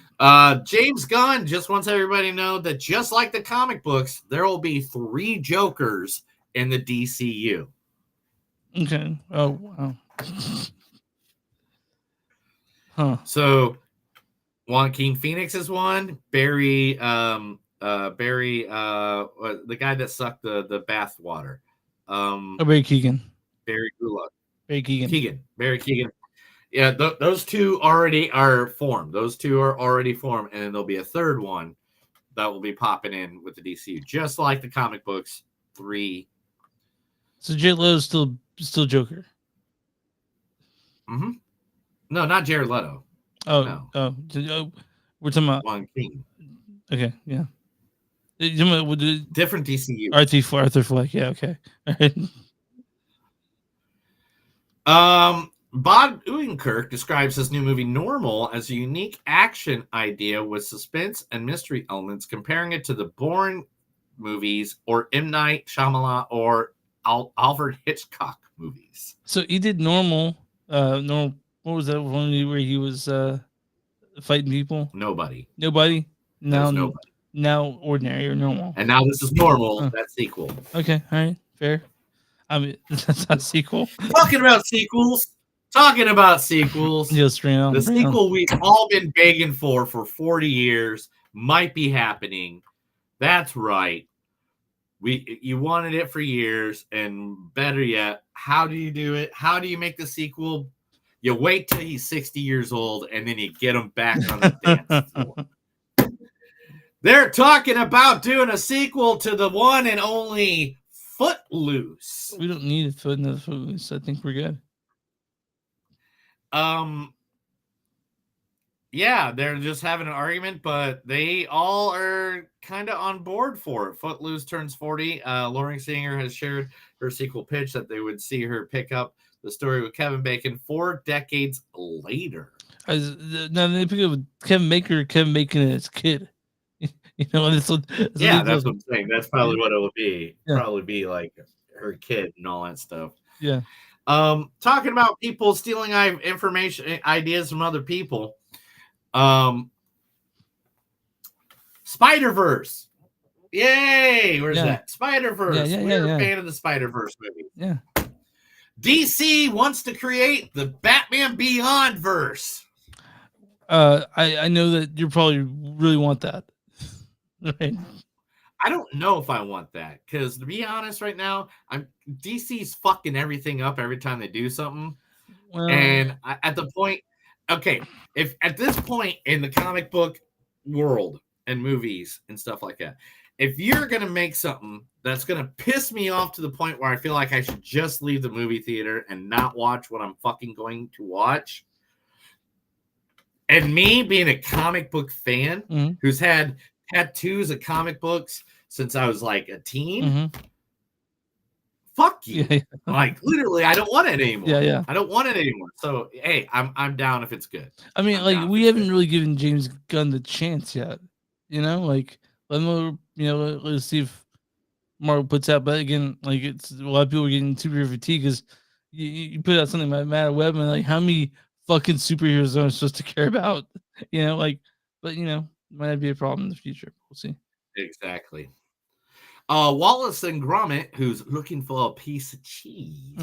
B: James Gunn just wants everybody to know that just like the comic books, there will be 3 Jokers in the DCU.
A: Okay. Oh wow. Huh.
B: So Joaquin Phoenix is one. Barry, the guy that sucked the bath water.
A: Barry Keoghan.
B: Barry Gulak.
A: Barry Keoghan.
B: Yeah, those 2 already are formed. Those 2 are already formed, and then there'll be a third one that will be popping in with the DCU, just like the comic books. 3.
A: So Jared Leto's still Joker.
B: Mm-hmm. No, not Jared Leto.
A: Oh,
B: no.
A: We're talking about
B: Joaquin.
A: Okay, yeah.
B: Different DCU.
A: Arthur Fleck. Yeah, okay.
B: Bob Odenkirk describes his new movie Normal as a unique action idea with suspense and mystery elements, comparing it to the Bourne movies or M. Night Shyamalan or Alfred Hitchcock movies.
A: So he did Normal. What was that one where he was fighting people?
B: Nobody.
A: Now Ordinary or Normal.
B: And now this is Normal. That sequel.
A: Okay, all right, fair. I mean, that's not a sequel.
B: Talking about sequels. The sequel we've all been begging for 40 years might be happening. That's right. You wanted it for years, and better yet, how do you do it? How do you make the sequel? You wait till he's 60 years old, and then you get him back on the dance floor. They're talking about doing a sequel to the one and only Footloose.
A: We don't need another Footloose. I think we're good.
B: Yeah, they're just having an argument, but they all are kind of on board for it. Footloose turns 40. Lauren Singer has shared her sequel pitch that they would see her pick up the story with Kevin Bacon 4 decades later.
A: Now they pick up with Kevin Bacon and his kid. That's what
B: I'm saying. That's probably what it will be. Yeah. Probably be like her kid and all that stuff.
A: Yeah.
B: Talking about people stealing information, ideas from other people. Spider-Verse. Yay! Where's that? Spider-Verse. We're a fan of the Spider-Verse movie.
A: Yeah.
B: DC wants to create the Batman Beyond verse.
A: I know that you probably really want that. Right.
B: I don't know if I want that, because to be honest, right now, DC's fucking everything up every time they do something. Well, and at the point, okay, if at this point in the comic book world and movies and stuff like that, if you're gonna make something that's gonna piss me off to the point where I feel like I should just leave the movie theater and not watch what I'm fucking going to watch, and me being a comic book fan who's had tattoos of comic books since I was like a teen, fuck you. Yeah. Like literally, I don't want it anymore.
A: Yeah.
B: I don't want it anymore. So hey, I'm down if it's good.
A: I mean, we haven't really given James Gunn the chance yet. Let's see if Marvel puts out. But again, it's a lot of people are getting super fatigued because you put out something like Matt Web, and how many fucking superheroes are supposed to care about? But might not be a problem in the future. We'll see.
B: Exactly. Wallace and Gromit, who's looking for a piece of cheese,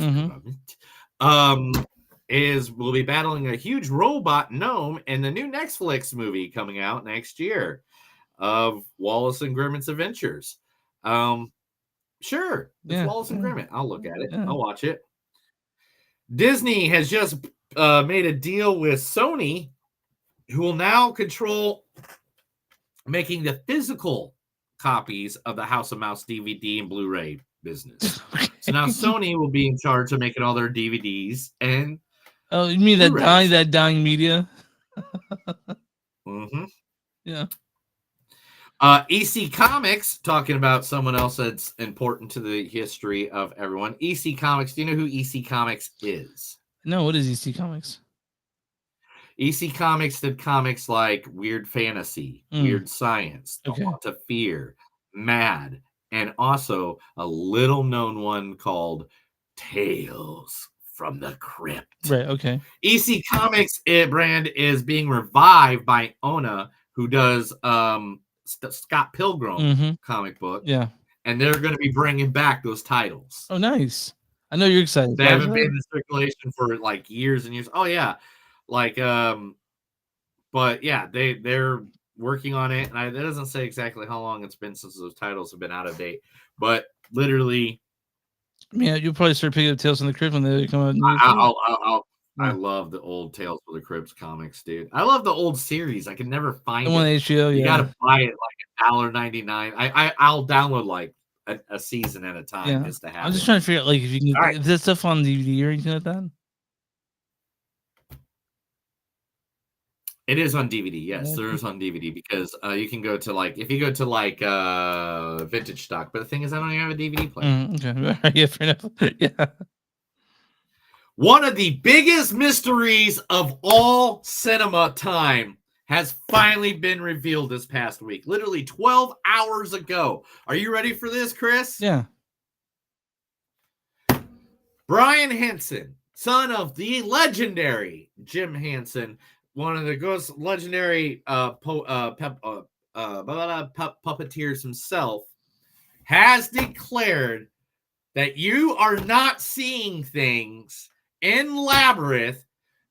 B: will be battling a huge robot gnome in the new Netflix movie coming out next year of Wallace and Gromit's Adventures. Sure, it's Wallace and Gromit. I'll look at it. Yeah. I'll watch it. Disney has just made a deal with Sony, who will now control making the physical copies of the House of Mouse DVD and Blu-ray business. So now Sony will be in charge of making all their DVDs and
A: you mean that dying media? Yeah.
B: EC Comics, talking about someone else that's important to the history of everyone. EC Comics, do you know who EC Comics is?
A: No, what is EC Comics?
B: EC Comics did comics like Weird Fantasy, Weird Science, The Want of Fear, Mad, and also a little known one called Tales from the Crypt.
A: Right. Okay.
B: EC Comics brand is being revived by Ona, who does Scott Pilgrim comic book.
A: Yeah.
B: And they're going to be bringing back those titles.
A: Oh, nice. I know you're excited.
B: They haven't been in circulation for like years and years. Oh yeah, like but yeah, they're working on it, and it doesn't say exactly how long it's been since those titles have been out of date, but literally.
A: Yeah, you'll probably start picking up Tales from the Crypt when they come out.
B: I love the old Tales from the Crypt comics, dude. I love the old series. I can never find
A: The one
B: it.
A: HBO,
B: you
A: yeah.
B: gotta buy it like $1.99. I'll download like a season at a time just to have
A: I'm just
B: it.
A: trying to figure out like if you can
B: All
A: is that stuff on DVD or anything like that?
B: It is on DVD. Yes, there is on DVD because you can go to like if you go to like vintage stock. But the thing is, I don't even have a DVD player.
A: Okay. Yeah, fair enough. Yeah.
B: One of the biggest mysteries of all cinema time has finally been revealed this past week. Literally 12 hours ago. Are you ready for this, Chris?
A: Yeah.
B: Brian Henson, son of the legendary Jim Henson, one of the legendary puppeteers himself, has declared that you are not seeing things in Labyrinth.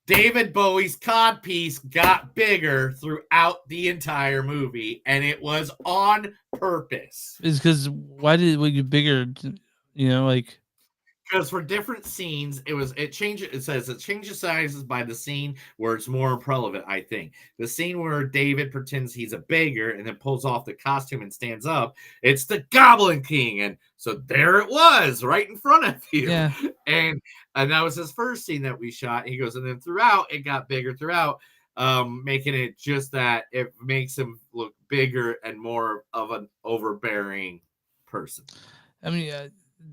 B: David Bowie's codpiece got bigger throughout the entire movie, and it was on purpose.
A: It's because why did it get bigger? You know, like
B: because for different scenes, it says it changes sizes by the scene where it's more relevant. I think the scene where David pretends he's a beggar and then pulls off the costume and stands up, it's the Goblin King, and so there it was right in front of you.
A: Yeah.
B: And that was his first scene that we shot. He goes, and then throughout it got bigger throughout, making it just that it makes him look bigger and more of an overbearing person.
A: I mean,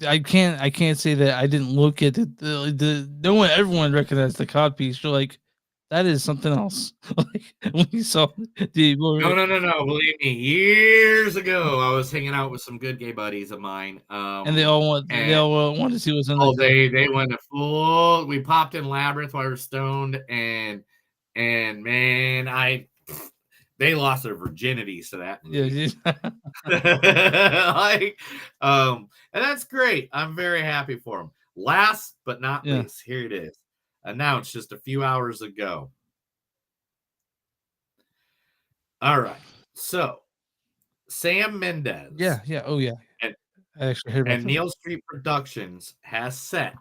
A: I can't say that I didn't look at it. Everyone recognized the codpiece. You're like, that is something else. Like when you saw the
B: No. Believe me, years ago, I was hanging out with some good gay buddies of mine,
A: and they all wanted to see what's in
B: there. They went to full. We popped in Labyrinth while we were stoned, and man, they lost their virginities to that movie. Yeah. And that's great. I'm very happy for them. Last but not least, here it is. Announced just a few hours ago. All right. So Sam Mendes.
A: Yeah. Oh yeah.
B: And,
A: I actually heard about
B: and Neil Street Productions has set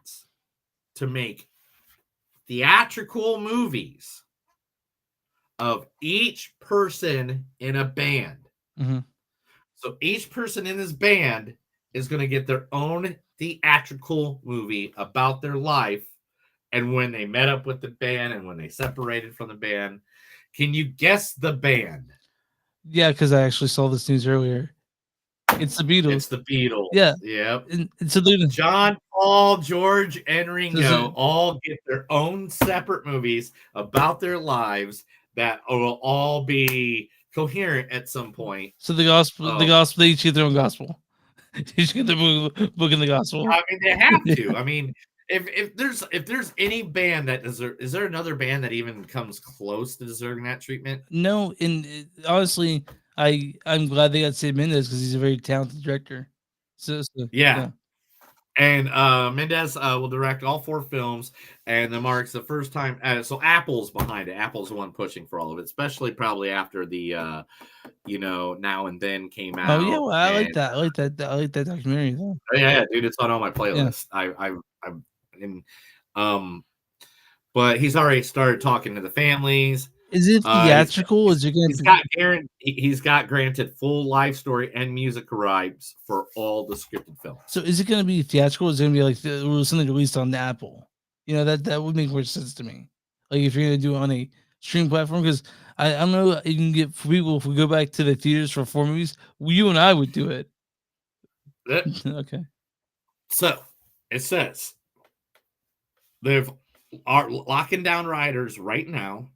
B: to make theatrical movies of each person in a band.
A: Mm-hmm.
B: So each person in this band is going to get their own theatrical movie about their life and when they met up with the band and when they separated from the band. Can you guess the band?
A: Yeah, because I actually saw this news earlier. It's the Beatles.
B: It's the Beatles.
A: Yeah.
B: Yep.
A: It's a
B: John, Paul, George, and Ringo all get their own separate movies about their lives that will all be coherent at some point.
A: So the gospel, they each get their own gospel. They each get their book in the gospel.
B: I mean, they have to. I mean, if there's any band that is there another band that even comes close to deserving that treatment?
A: No, and honestly, I'm glad they got Sam Mendes because he's a very talented director. So
B: yeah. And Mendes will direct all 4 films, and the marks the first time. So Apple's behind it. Apple's the one pushing for all of it, especially probably after the, Now and Then came out.
A: Oh yeah, well, I like that. I like that documentary though.
B: Yeah, dude, it's on all my playlists. But he's already started talking to the families.
A: Is it theatrical? Is it going
B: he's got granted full life story and music rights for all the scripted films.
A: So is it going to be theatrical? Is it going to be like something released on the Apple? That would make more sense to me. Like if you're going to do it on a stream platform, because I don't know, you can get people if we go back to the theaters for 4 movies. You and I would do it. Okay.
B: So it says they are locking down writers right now.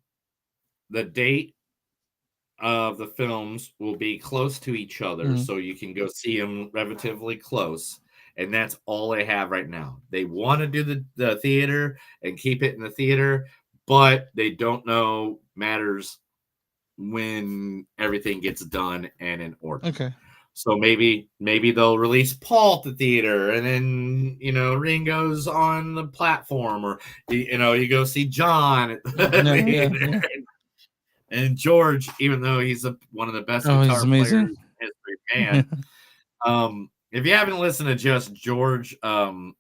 B: The date of the films will be close to each other, so you can go see them relatively close. And that's all they have right now. They want to do the theater and keep it in the theater, but they don't know matters when everything gets done and in order.
A: Okay.
B: So maybe they'll release Paul at the theater, and then Ringo's on the platform, or you go see John at the theater. And George, even though he's one of the best guitar players in history, man. If you haven't listened to just George Harrison,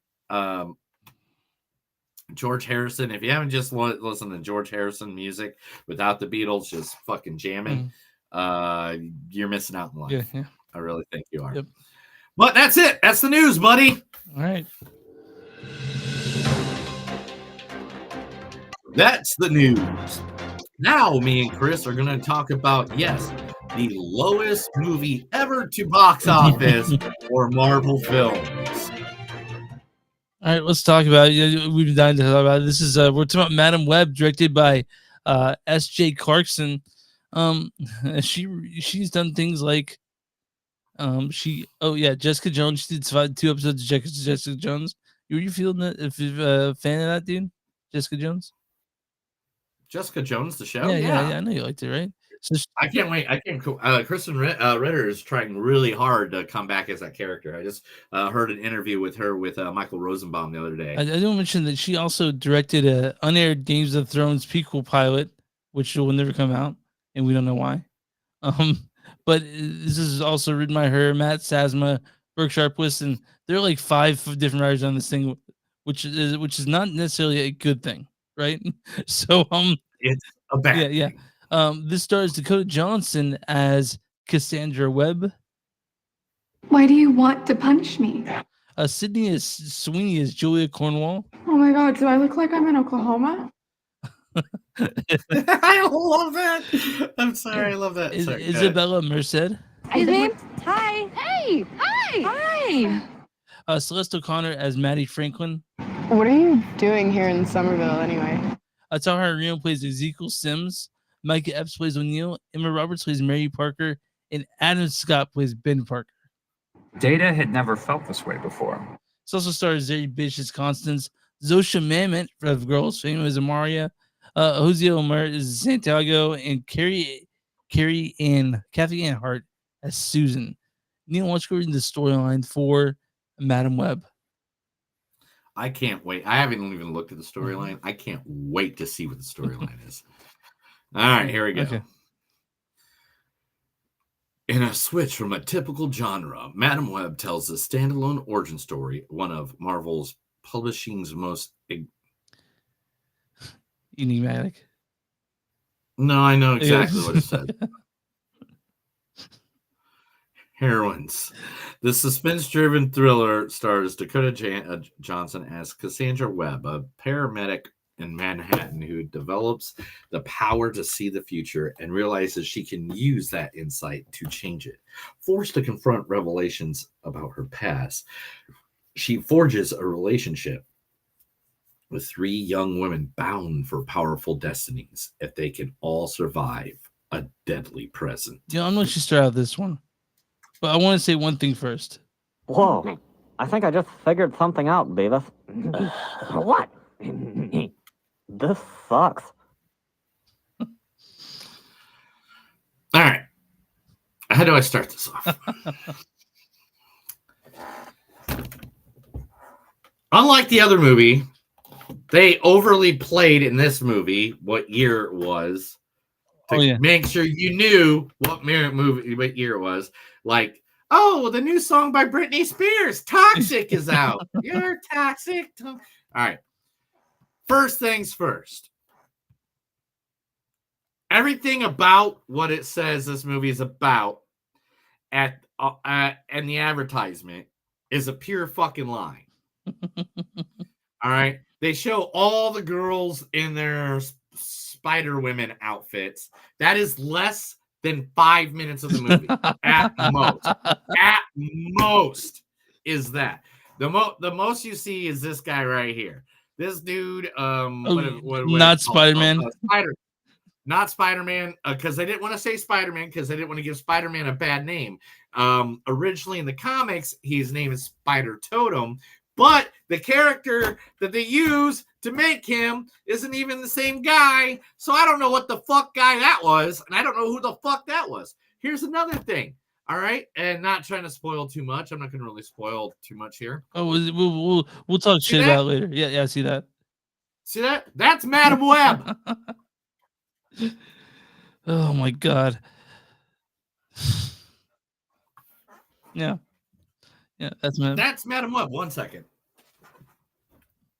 B: if you haven't just listened to George Harrison music without the Beatles just fucking jamming, you're missing out in life.
A: Yeah.
B: I really think you are.
A: Yep.
B: But that's it. That's the news, buddy.
A: All right.
B: That's the news. Now, me and Chris are going to talk about, the lowest movie ever to box office for Marvel films.
A: All right, let's talk about it. We've been dying to talk about it. This is we're talking about Madam Web, directed by S.J. Clarkson. She's done things like Jessica Jones. She did 2 episodes of Jessica Jones. Were you feeling that? If you're a fan of that, dude, Jessica Jones?
B: Jessica Jones, the show?
A: Yeah. I know you liked it, right? So
B: I can't wait. Kristen Ritter is trying really hard to come back as that character. I just heard an interview with her with Michael Rosenbaum the other day.
A: I don't mention that she also directed a unaired Games of Thrones prequel pilot, which will never come out, and we don't know why. But this is also written by her, Matt Sazma, Burke Sharpless, and there are like 5 different writers on this thing, which is not necessarily a good thing, right? So
B: it's a bad
A: yeah. This stars Dakota Johnson as Cassandra Webb.
M: Why do you want to punish me?
A: Sydney Sweeney is Julia Cornwall.
M: Oh my god, do I look like I'm in Oklahoma?
B: I love that. I'm sorry, I love that. Sorry,
A: Isabella Merced.
G: Excuse me? Hi. Hey. Hi.
A: Celeste O'Connor as Maddie Franklin.
N: What are you doing here in Somerville anyway?
A: Tahar Reno plays Ezekiel Sims. Micah Epps plays O'Neill. Emma Roberts plays Mary Parker. And Adam Scott plays Ben Parker.
L: Data had never felt this way before.
A: This also stars Zeri Bish as Constance. Zosha Mamet of Girls Fame as Amaria. Jose Omer is Santiago. And Kathy Ann Hart as Susan. Neil, why don't you go read the storyline for Madam Web?
B: I can't wait. I haven't even looked at the storyline. I can't wait to see what the storyline is. All right, here we go.
A: Okay.
B: In a switch from a typical genre, Madam Web tells a standalone origin story, one of Marvel's publishing's most
A: enigmatic.
B: No, I know exactly what it says. Heroines. The suspense-driven thriller stars Dakota Johnson as Cassandra Webb, a paramedic in Manhattan who develops the power to see the future and realizes she can use that insight to change it. Forced to confront revelations about her past, she forges a relationship with 3 young women bound for powerful destinies if they can all survive a deadly present.
A: Yeah, I'm going to start out this one. But I want to say one thing first.
O: Whoa. I think I just figured something out, Beavis. What? This sucks.
B: All right. How do I start this off? Unlike the other movie, they overly played in this movie what year it was to make sure you knew what year it was. Like, oh, the new song by Britney Spears, Toxic, is out. You're toxic. All right. First things first. Everything about what it says this movie is about and the advertisement is a pure fucking lie. All right. They show all the girls in their Spider Women outfits. That is less than 5 minutes of the movie. At most. At most is that. The most you see is this guy right here. This dude,
A: not Spider-Man.
B: not Spider-Man, because they didn't want to say Spider-Man because they didn't want to give Spider-Man a bad name. Originally in the comics, his name is Spider Totem, but the character that they use to make him isn't even the same guy. So I don't know what the fuck guy that was, and I don't know who the fuck that was. Here's another thing. All right, and not trying to spoil too much. I'm not going to really spoil too much here.
A: Oh, we'll talk
B: See
A: shit
B: that?
A: about it later. Yeah, I see that.
B: See that? That's Madam Web.
A: Oh my god. Yeah, that's Madam.
B: That's Madam Web. 1 second.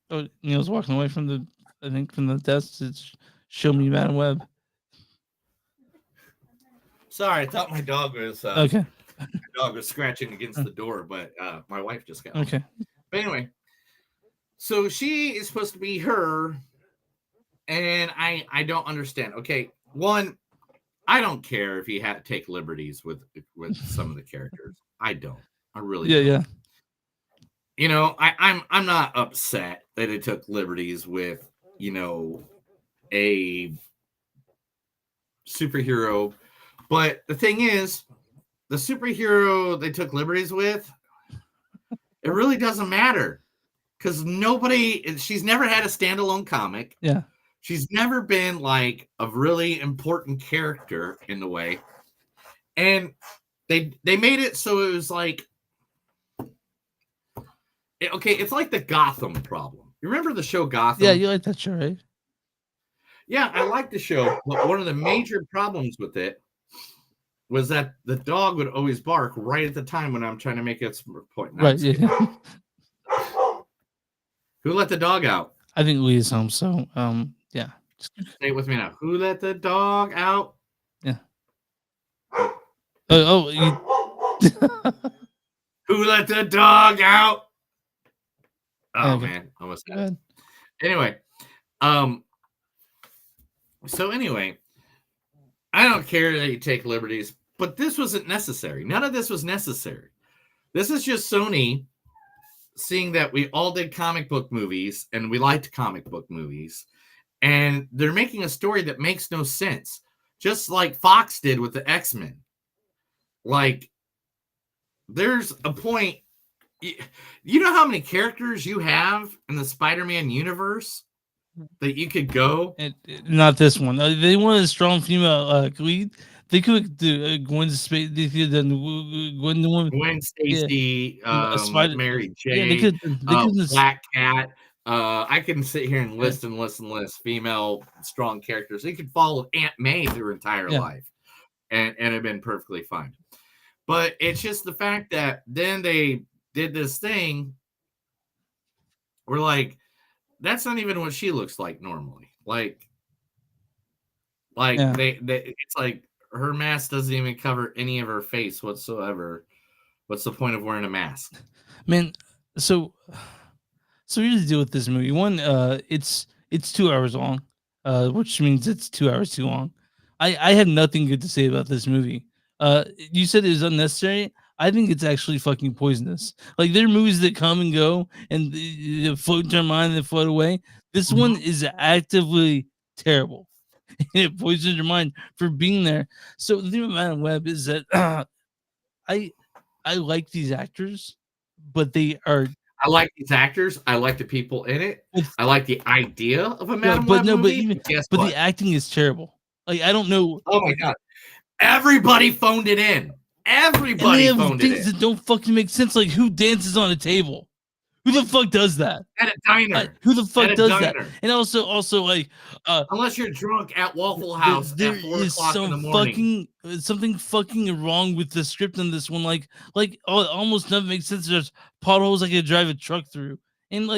A: Oh, Neil's walking away from the desk to show me Madam Web.
B: Sorry, I thought my dog was
A: Okay.
B: My dog was scratching against the door, but my wife just got home.
A: Okay.
B: But anyway, so she is supposed to be her, and I don't understand. Okay, one, I don't care if he had to take liberties with some of the characters. I don't. I really don't.
A: Yeah.
B: You know, I'm not upset that it took liberties with, you know, a superhero. But the thing is, the superhero they took liberties with, it really doesn't matter. Because she's never had a standalone comic.
A: Yeah.
B: She's never been like a really important character in the way. And they made it so it was like, okay, it's like the Gotham problem. You remember the show Gotham?
A: Yeah, you like that show, right?
B: Yeah, I like the show, but one of the major problems with it was that the dog would always bark right at the time when I'm trying to make a point.
A: Right. Yeah.
B: Who let the dog out?
A: I think Lee is home, so yeah.
B: Say it with me now. Who let the dog out?
A: Yeah.
B: Who let the dog out? Oh
A: Okay.
B: man, almost had it. Anyway, so anyway, I don't care that you take liberties, but this wasn't necessary. None of this was necessary. This is just Sony seeing that we all did comic book movies and we liked comic book movies, and they're making a story that makes no sense, just like Fox did with the X-Men. Like, there's a point. You know how many characters you have in the Spider-Man universe that you could go?
A: Not this one. They wanted a strong female lead. They could do Gwen Stacy. They could have done
B: Gwen Stacy, Mary Jane,
A: Yeah, they could.
B: Black Cat. I can sit here and list female strong characters. They could follow Aunt May through her entire life, and have been perfectly fine. But it's just the fact that then they did this thing. We're like, that's not even what she looks like normally. Like they it's like her mask doesn't even cover any of her face whatsoever. What's the point of wearing a mask?
A: Man, so here's the deal with this movie. One, it's 2 hours long, which means it's 2 hours too long. I have nothing good to say about this movie. You said it was unnecessary. I think it's actually fucking poisonous. Like, there are movies that come and go and they float in your mind and float away. This one is actively terrible. It poisons your mind for being there. So the thing about Madam Web is that I like these actors, but they are.
B: I like these actors. I like the people in it. I like the idea of a Madam Web movie.
A: But the acting is terrible. Like, I don't know.
B: Oh my god! Everybody phoned it in. Everybody phoned it in.
A: Things that don't fucking make sense. Like, who dances on a table? Who the fuck does that?
B: At a diner.
A: Who the fuck does that?
B: Diner.
A: And also like,
B: unless you're drunk at Waffle House
A: there
B: at 4
A: is
B: o'clock in the morning.
A: Something fucking wrong with the script in this one. Like almost nothing makes sense. There's potholes I could drive a truck through, and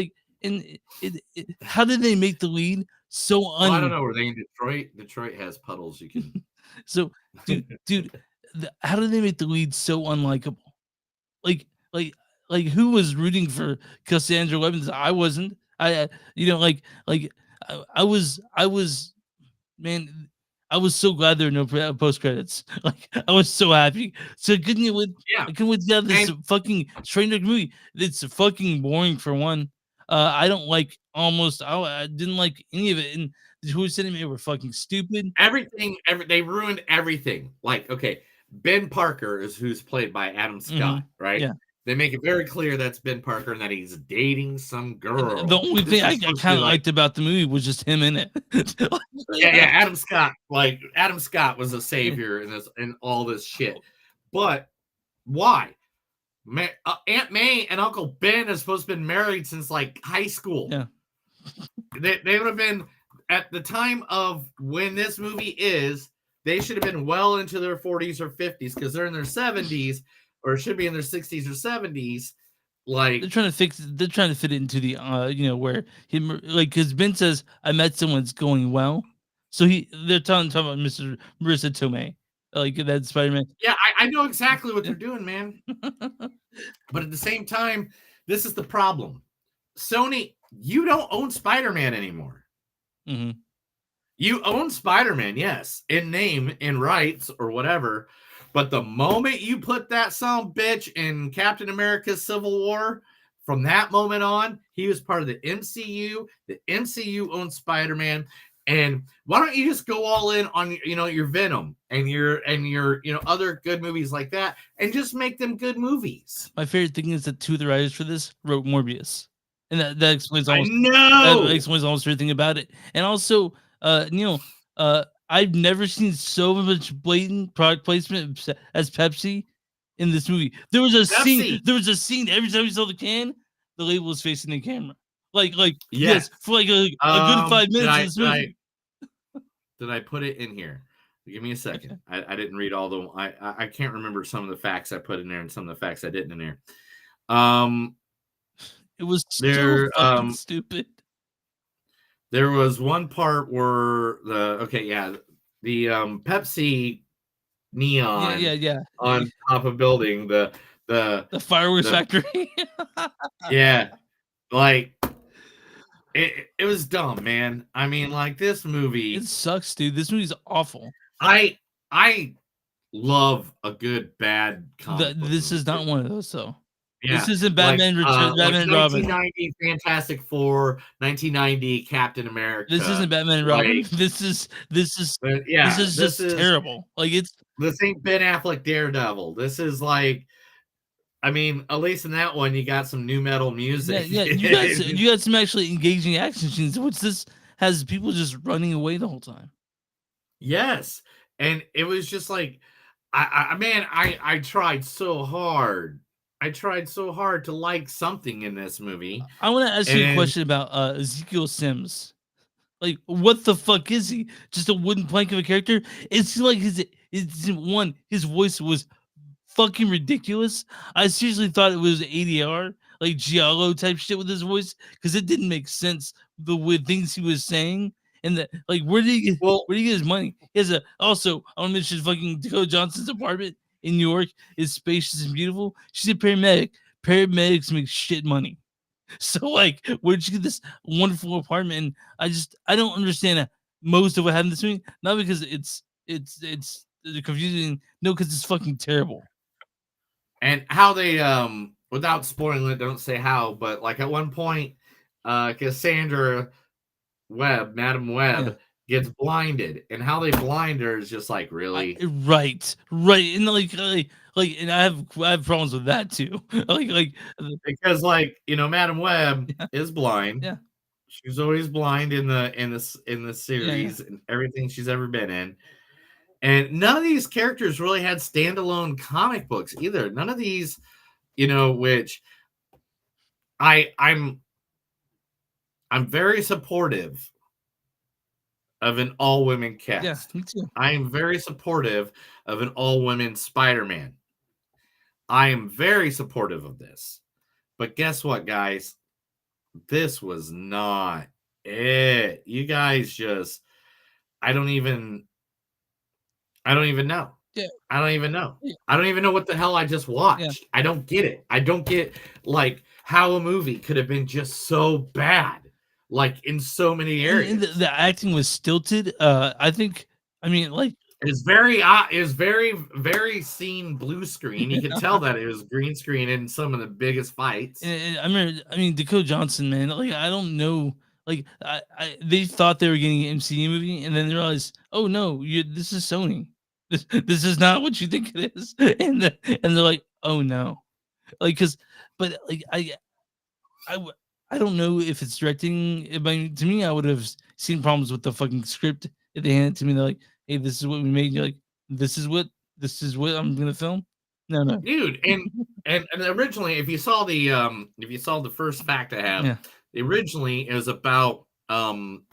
A: how did they make the lead so
B: I don't know. Were they in Detroit? Detroit has puddles. You can.
A: So, dude, how did they make the lead so unlikable? Like who was rooting for Cassandra Evans? I wasn't. I was, man. I was so glad there were no post credits. Like, I was so happy. So I couldn't wait to have this fucking train wreck movie. It's fucking boring for one. I don't like almost. I didn't like any of it, and the choices they made were fucking stupid.
B: They ruined everything. Like, okay, Ben Parker is who's played by Adam Scott, right?
A: Yeah.
B: They make it very clear that's Ben Parker and that he's dating some girl.
A: The only
B: This
A: thing I
B: is supposed to
A: kind
B: be
A: of
B: like,
A: liked about the movie was just him in it.
B: yeah, Adam Scott. Like Adam Scott was a savior in this and all this shit. But why? Aunt May and Uncle Ben are supposed to have been married since like high school.
A: Yeah.
B: They would have been at the time of when this movie is, they should have been well into their 40s or 50s because they're in their 70s or should be in their 60s or 70s. Like
A: they're trying to fit it into the where him like because Ben says I met someone that's going well, so they're talking about Mr. Marissa Tomei, like that Spider-Man.
B: Yeah, I know exactly what they're doing, man. But at the same time, this is the problem. Sony, you don't own Spider-Man anymore.
A: Mm-hmm.
B: You own Spider-Man, yes, in name, in rights, or whatever. But the moment you put that son of a bitch in Captain America's Civil War, from that moment on, he was part of the MCU. The MCU owns Spider-Man. And why don't you just go all in on your Venom and your other good movies like that, and just make them good movies?
A: My favorite thing is that two of the writers for this wrote Morbius, and that explains almost.
B: That
A: explains almost everything about it. And also, Neil, I've never seen so much blatant product placement as Pepsi in this movie. There was a scene. Every time you saw the can, the label was facing the camera. Like yes, for like a good 5 minutes in this movie.
B: Did I put it in here? Give me a second. Okay. I didn't read all the. I can't remember some of the facts I put in there and some of the facts I didn't in there.
A: It was so fucking stupid.
B: There was one part where the Pepsi neon on top of building the
A: fireworks factory.
B: Yeah, like it was dumb, man. I mean, like this movie,
A: it sucks, dude. This movie's awful.
B: I love a good bad comic.
A: This is not one of those, though.
B: Yeah.
A: This isn't Batman Returns, Batman and Robin.
B: 1990 Fantastic Four, 1990 Captain America.
A: This isn't Batman and Robin. This is just terrible. Like
B: this ain't Ben Affleck Daredevil. This is like, I mean, at least in that one, you got some new metal music.
A: Yeah, you got some actually engaging action scenes. Which this has people just running away the whole time.
B: Yes, and it was just like, I tried so hard. I tried so hard to like something in this movie.
A: I want to ask you a question about Ezekiel Sims. Like, what the fuck is he? Just a wooden plank of a character? It's like his voice was fucking ridiculous. I seriously thought it was ADR, like Giallo type shit with his voice, because it didn't make sense the way things he was saying. And that, like, where did he get his money? He has also, I want to mention fucking Dakota Johnson's apartment in New York is spacious and beautiful. She's a paramedic. Paramedics make shit money. So, like, where'd you get this wonderful apartment? And I don't understand most of what happened this week. Not because it's confusing. No, because it's fucking terrible.
B: And how they without spoiling it, don't say how, but like at one point, Cassandra Webb, Madam Webb, gets blinded, and how they blind her is just like really
A: right, and like, and I have problems with that too.
B: because Madam Webb is blind.
A: Yeah,
B: she's always blind in the series and everything she's ever been in. And none of these characters really had standalone comic books either. None of these, which I'm very supportive of an all-women cast.
A: Yeah, me too.
B: I am very supportive of an all-women Spider-Man. I am very supportive of this. But guess what, guys? This was not it. You guys just, I don't even know.
A: Yeah.
B: I don't even know.
A: Yeah.
B: I don't even know what the hell I just watched. Yeah. I don't get it. I don't get like how a movie could have been just so bad, like in so many areas.
A: And the acting was stilted.
B: It's very, very seen blue screen. You can tell that it was green screen in some of the biggest fights.
A: And I mean, Dakota Johnson, man. Like, I don't know. Like they thought they were getting an MCU movie, and then they realized, oh no, this is Sony. This is not what you think it is, and they're like, oh no, like because, but like I don't know if it's directing. I mean, to me, I would have seen problems with the fucking script if they handed it to me. They're like, hey, this is what we made. You're like, this is what I'm gonna film. No, no,
B: dude, and originally, if you saw the first fact I have,
A: yeah.
B: originally it was about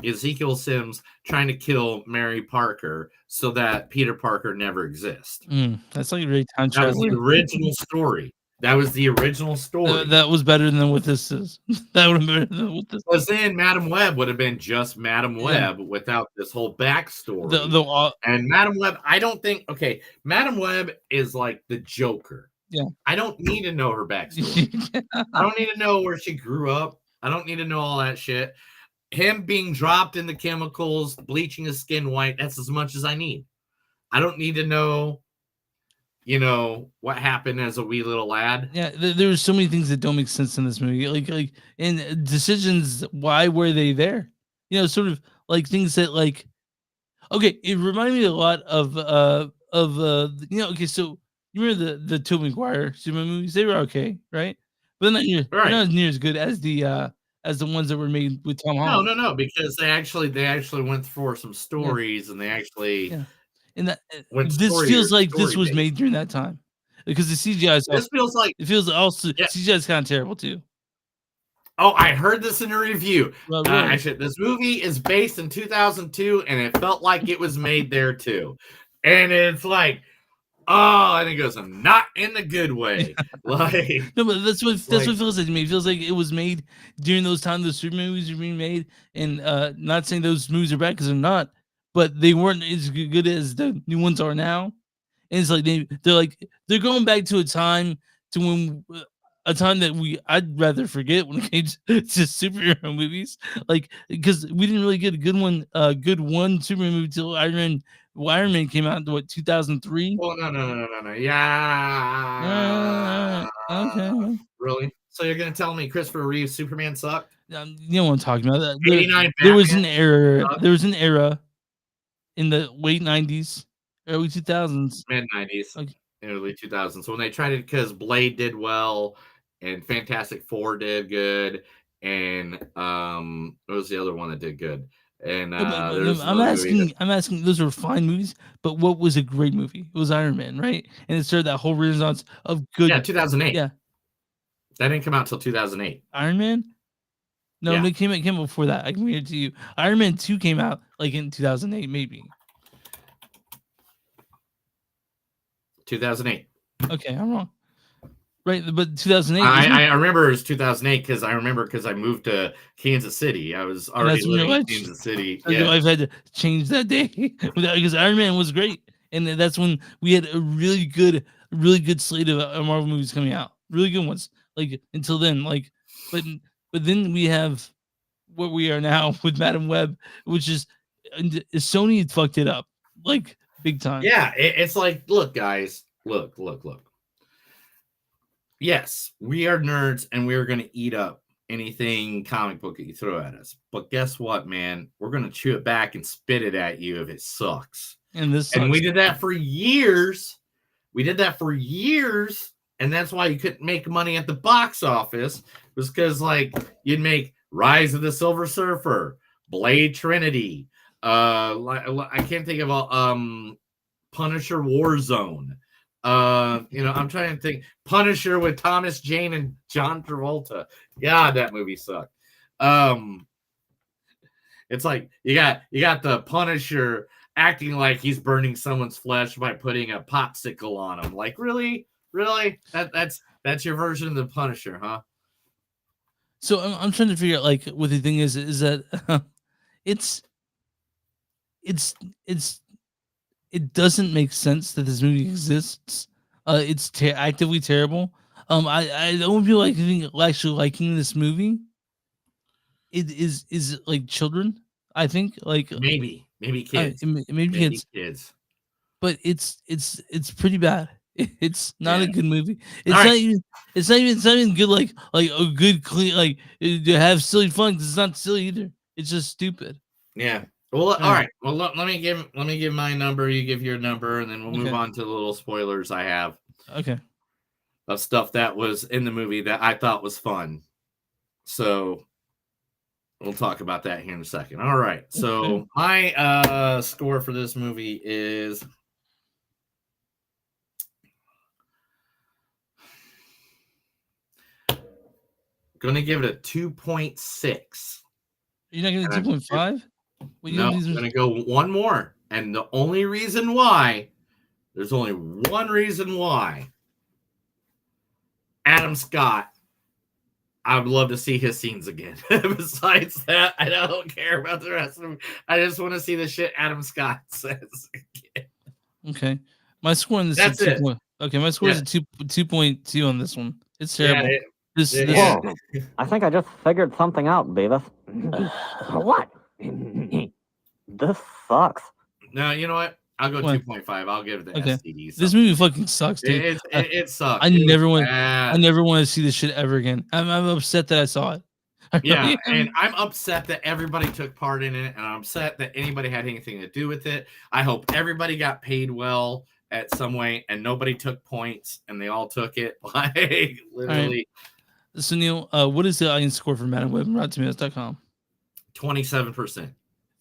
B: Ezekiel Sims trying to kill Mary Parker so that Peter Parker never exists.
A: That's like really time
B: That was the
A: traveling.
B: original story. That was the original story.
A: That was better than what this is. That would have been better than what this.
B: Because then Madam Web would have been just Madam Web without this whole backstory. And Madam Web, I don't think. Okay, Madam Web is like the Joker.
A: Yeah.
B: I don't need to know her backstory. I don't need to know where she grew up. I don't need to know all that shit. Him being dropped in the chemicals, bleaching his skin white, that's as much as I need. I don't need to know, what happened as a wee little lad.
A: Yeah, there's so many things that don't make sense in this movie. Like and decisions, why were they there? Sort of like things that like okay, it reminded me a lot of okay, so you remember the Tobey Maguire Superman movies? They were okay, right? But they're not near as good as the ones that were made with Tom Holland.
B: No, because they actually went for some stories and they actually
A: and that this feels like this was made during that time because the CGI is CGI is kind of terrible too.
B: Oh, I heard this in a review. Well, really? Actually, this movie is based in 2002, and it felt like it was made there too. And it's like, and it goes, I'm not in the good way. Like,
A: no, but that's what it feels like to me. It feels like it was made during those times the Super movies were being made, and not saying those movies are bad because they're not, but they weren't as good as the new ones are now. And it's like they're going back to a time that I'd rather forget when it came to superhero movies, like because we didn't really get a good one Superman movie till Iron Man came out in 2003.
B: Oh no, yeah.
A: Okay.
B: Really? So you're gonna tell me Christopher Reeve's Superman sucked?
A: You know what I'm talking about. That
B: 89
A: there was an era. There was an era in the late 90s, early 2000s,
B: mid 90s, early 2000s. So when they tried it, because Blade did well, and Fantastic Four did good, and what was the other one that did good? And
A: I'm asking. Those were fine movies, but what was a great movie? It was Iron Man, right? And it started that whole renaissance of good.
B: Yeah, 2008.
A: Yeah,
B: that didn't come out until 2008.
A: Iron Man. No, it came out before that. I can read it to you. Iron Man 2 came out like in 2008, maybe.
B: 2008.
A: Okay, I'm wrong. Right, but 2008.
B: I remember it was 2008 because I moved to Kansas City. I was already living in Kansas City.
A: Yeah, I've had to change that day because Iron Man was great, and that's when we had a really good slate of Marvel movies coming out. Really good ones. Like until then, but then we have what we are now with Madam Web, which is Sony fucked it up like big time.
B: Yeah, it's like, look, guys, look. Yes, we are nerds and we're going to eat up anything comic book that you throw at us. But guess what, man? We're going to chew it back and spit it at you if it sucks.
A: And
B: we did that for years. And that's why you couldn't make money at the box office. It was because, like, you'd make Rise of the Silver Surfer, Blade Trinity. I can't think of Punisher Warzone. I'm trying to think. Punisher with Thomas Jane and John Travolta. God, that movie sucked. It's like you got the Punisher acting like he's burning someone's flesh by putting a popsicle on him. Like, really? That's your version of the Punisher, huh?
A: So I'm trying to figure out like what the thing is that it doesn't make sense that this movie exists. It's actively terrible. I don't feel like actually liking this movie. It is like children. I think like
B: maybe kids,
A: maybe
B: kids.
A: But it's pretty bad. It's not a good movie. It's not even good. Like a good clean to have silly fun because it's not silly either. It's just stupid.
B: Yeah. Well, all right. Well, let me give my number. You give your number, and then we'll move on to the little spoilers I have.
A: Okay.
B: Of stuff that was in the movie that I thought was fun. So we'll talk about that here in a second. All right. So my score for this movie is going to give it a 2.6.
A: You're not going to 2.5?
B: No, I'm going to go one more. And the only reason why, there's only one reason why. Adam Scott, I would love to see his scenes again. Besides that, I don't care about the rest of them. I just want to see the shit Adam Scott says again.
A: Okay. My score on this
B: That's
A: is
B: it.
A: Okay, my score is a 2.2 on this one. It's terrible.
O: Whoa. I think I just figured something out, Beavis. What? This sucks.
B: No, you know what? I'll go
A: What?
B: 2.5. I'll give it the
A: Okay.
B: STD.
A: This movie fucking sucks, dude.
B: It sucks.
A: I
B: It was
A: never want to see this shit ever again. I'm upset that I saw it.
B: Yeah, and I'm upset that everybody took part in it, and I'm upset that anybody had anything to do with it. I hope everybody got paid well at some way, and nobody took points, and they all took it. Like, literally.
A: Right. So, Neil, what is the audience score for Madam Web and RottenTomatoes.com?
B: 27%.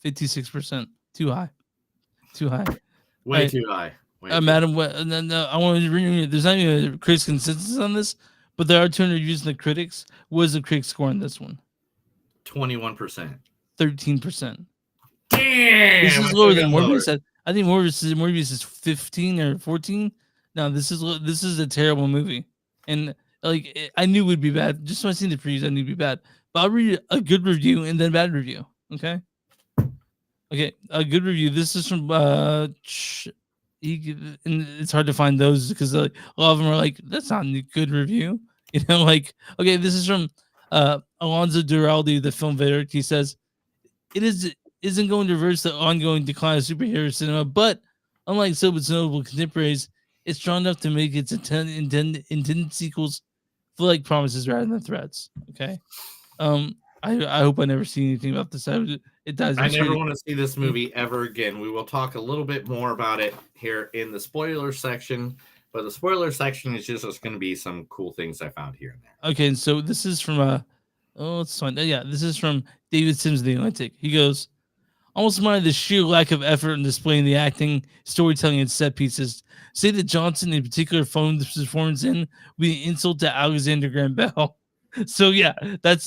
A: 56%. Too high. Too high.
B: Way too high.
A: Madam Web, and then I want to read. There's not even a critics consensus on this, but there are 200 reviews in the critics. What is the critic score on this one?
B: 21%.
A: 13%.
B: Damn!
A: This is lower than Morbius. I think Morbius is 15 or 14. No, this is a terrible movie, and like I knew it would be bad. Just when I seen the previews, I knew it'd be bad. But I'll read a good review and then a bad review. Okay. Okay, a good review. This is from and it's hard to find those because a lot of them are like, that's not a good review. You know, like, okay, this is from Alonso Duralde, the film verdict. He says, isn't going to reverse the ongoing decline of superhero cinema, but unlike some of its notable contemporaries, it's strong enough to make its intended sequels feel like promises rather than threats. Okay. I hope I never see anything about this. It does.
B: I never want to see this movie ever again. We will talk a little bit more about it here in the spoiler section, but the spoiler section is just going to be some cool things I found here and there.
A: Okay, and so this is from let's find. Yeah, this is from David Sims of The Atlantic. He goes, almost admire the sheer lack of effort in displaying the acting, storytelling, and set pieces. Say that Johnson in particular phoned this performance in would be an insult to Alexander Graham Bell. So yeah, this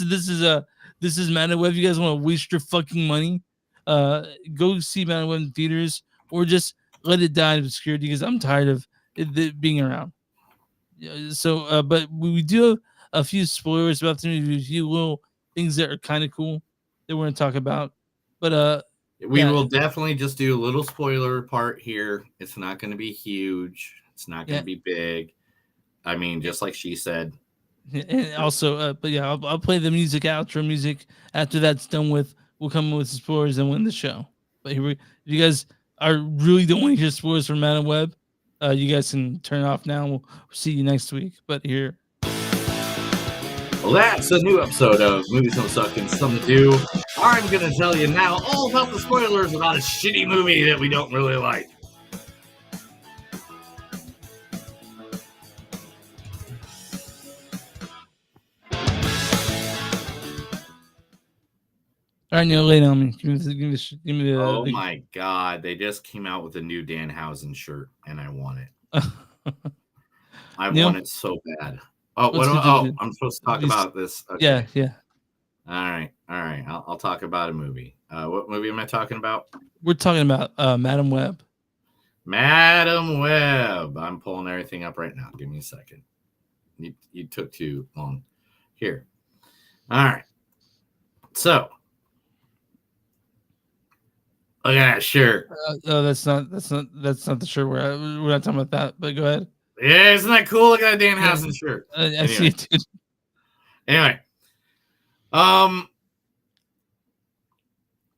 A: is Madam Web. You guys want to waste your fucking money? Go see Madam Web in theaters, or just let it die in obscurity because I'm tired of it being around. So, but we do have a few spoilers about the movie, a few little things that are kind of cool that we're going to talk about. But
B: we will definitely just do a little spoiler part here. It's not going to be huge. It's not going to be big. I mean, just like she said.
A: And also, but yeah, I'll play the music, outro music. After that's done with, we'll come with the spoilers and win the show. But here if you guys really don't want to hear spoilers from Madam Web, you guys can turn it off now. We'll see you next week. But here.
B: Well, that's a new episode of Movies Don't Suck and Something to Do. I'm going to tell you now all about the spoilers about a shitty movie that we don't really like.
A: All right, Neil, lay down me. Give me the.
B: Oh my God! They just came out with a new Danhausen shirt, and I want it. I want it so bad. Oh, I'm supposed to talk about this. Okay.
A: Yeah.
B: All right. I'll talk about a movie. What movie am I talking about?
A: We're talking about Madam Web.
B: Madam Web. I'm pulling everything up right now. Give me a second. You took too long. Here. All right. So. Look at that shirt.
A: No, that's not the shirt. We're not talking about that. But go ahead.
B: Yeah, isn't that cool? Look at that Danhausen shirt.
A: I see it, dude.
B: Anyway,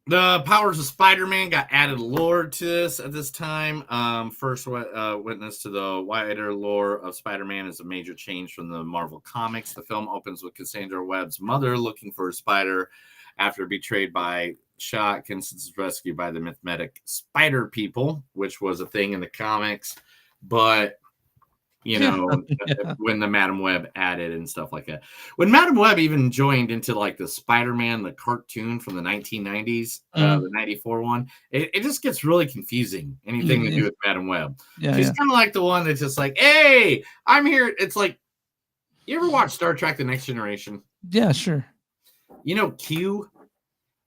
B: the powers of Spider-Man got added lore to this at this time. First witness to the wider lore of Spider-Man is a major change from the Marvel Comics. The film opens with Cassandra Webb's mother looking for a spider after betrayed by Shaw, Constance is rescued by the mythmatic spider people, which was a thing in the comics, but when the Madam Web added and stuff like that. When Madam Web even joined into like the Spider-Man, the cartoon from the 1990s, the 94 one, it just gets really confusing. Anything to do with Madam Web. She's kind of like the one that's just like, hey, I'm here. It's like, you ever watch Star Trek The Next Generation?
A: Yeah, sure.
B: You know Q?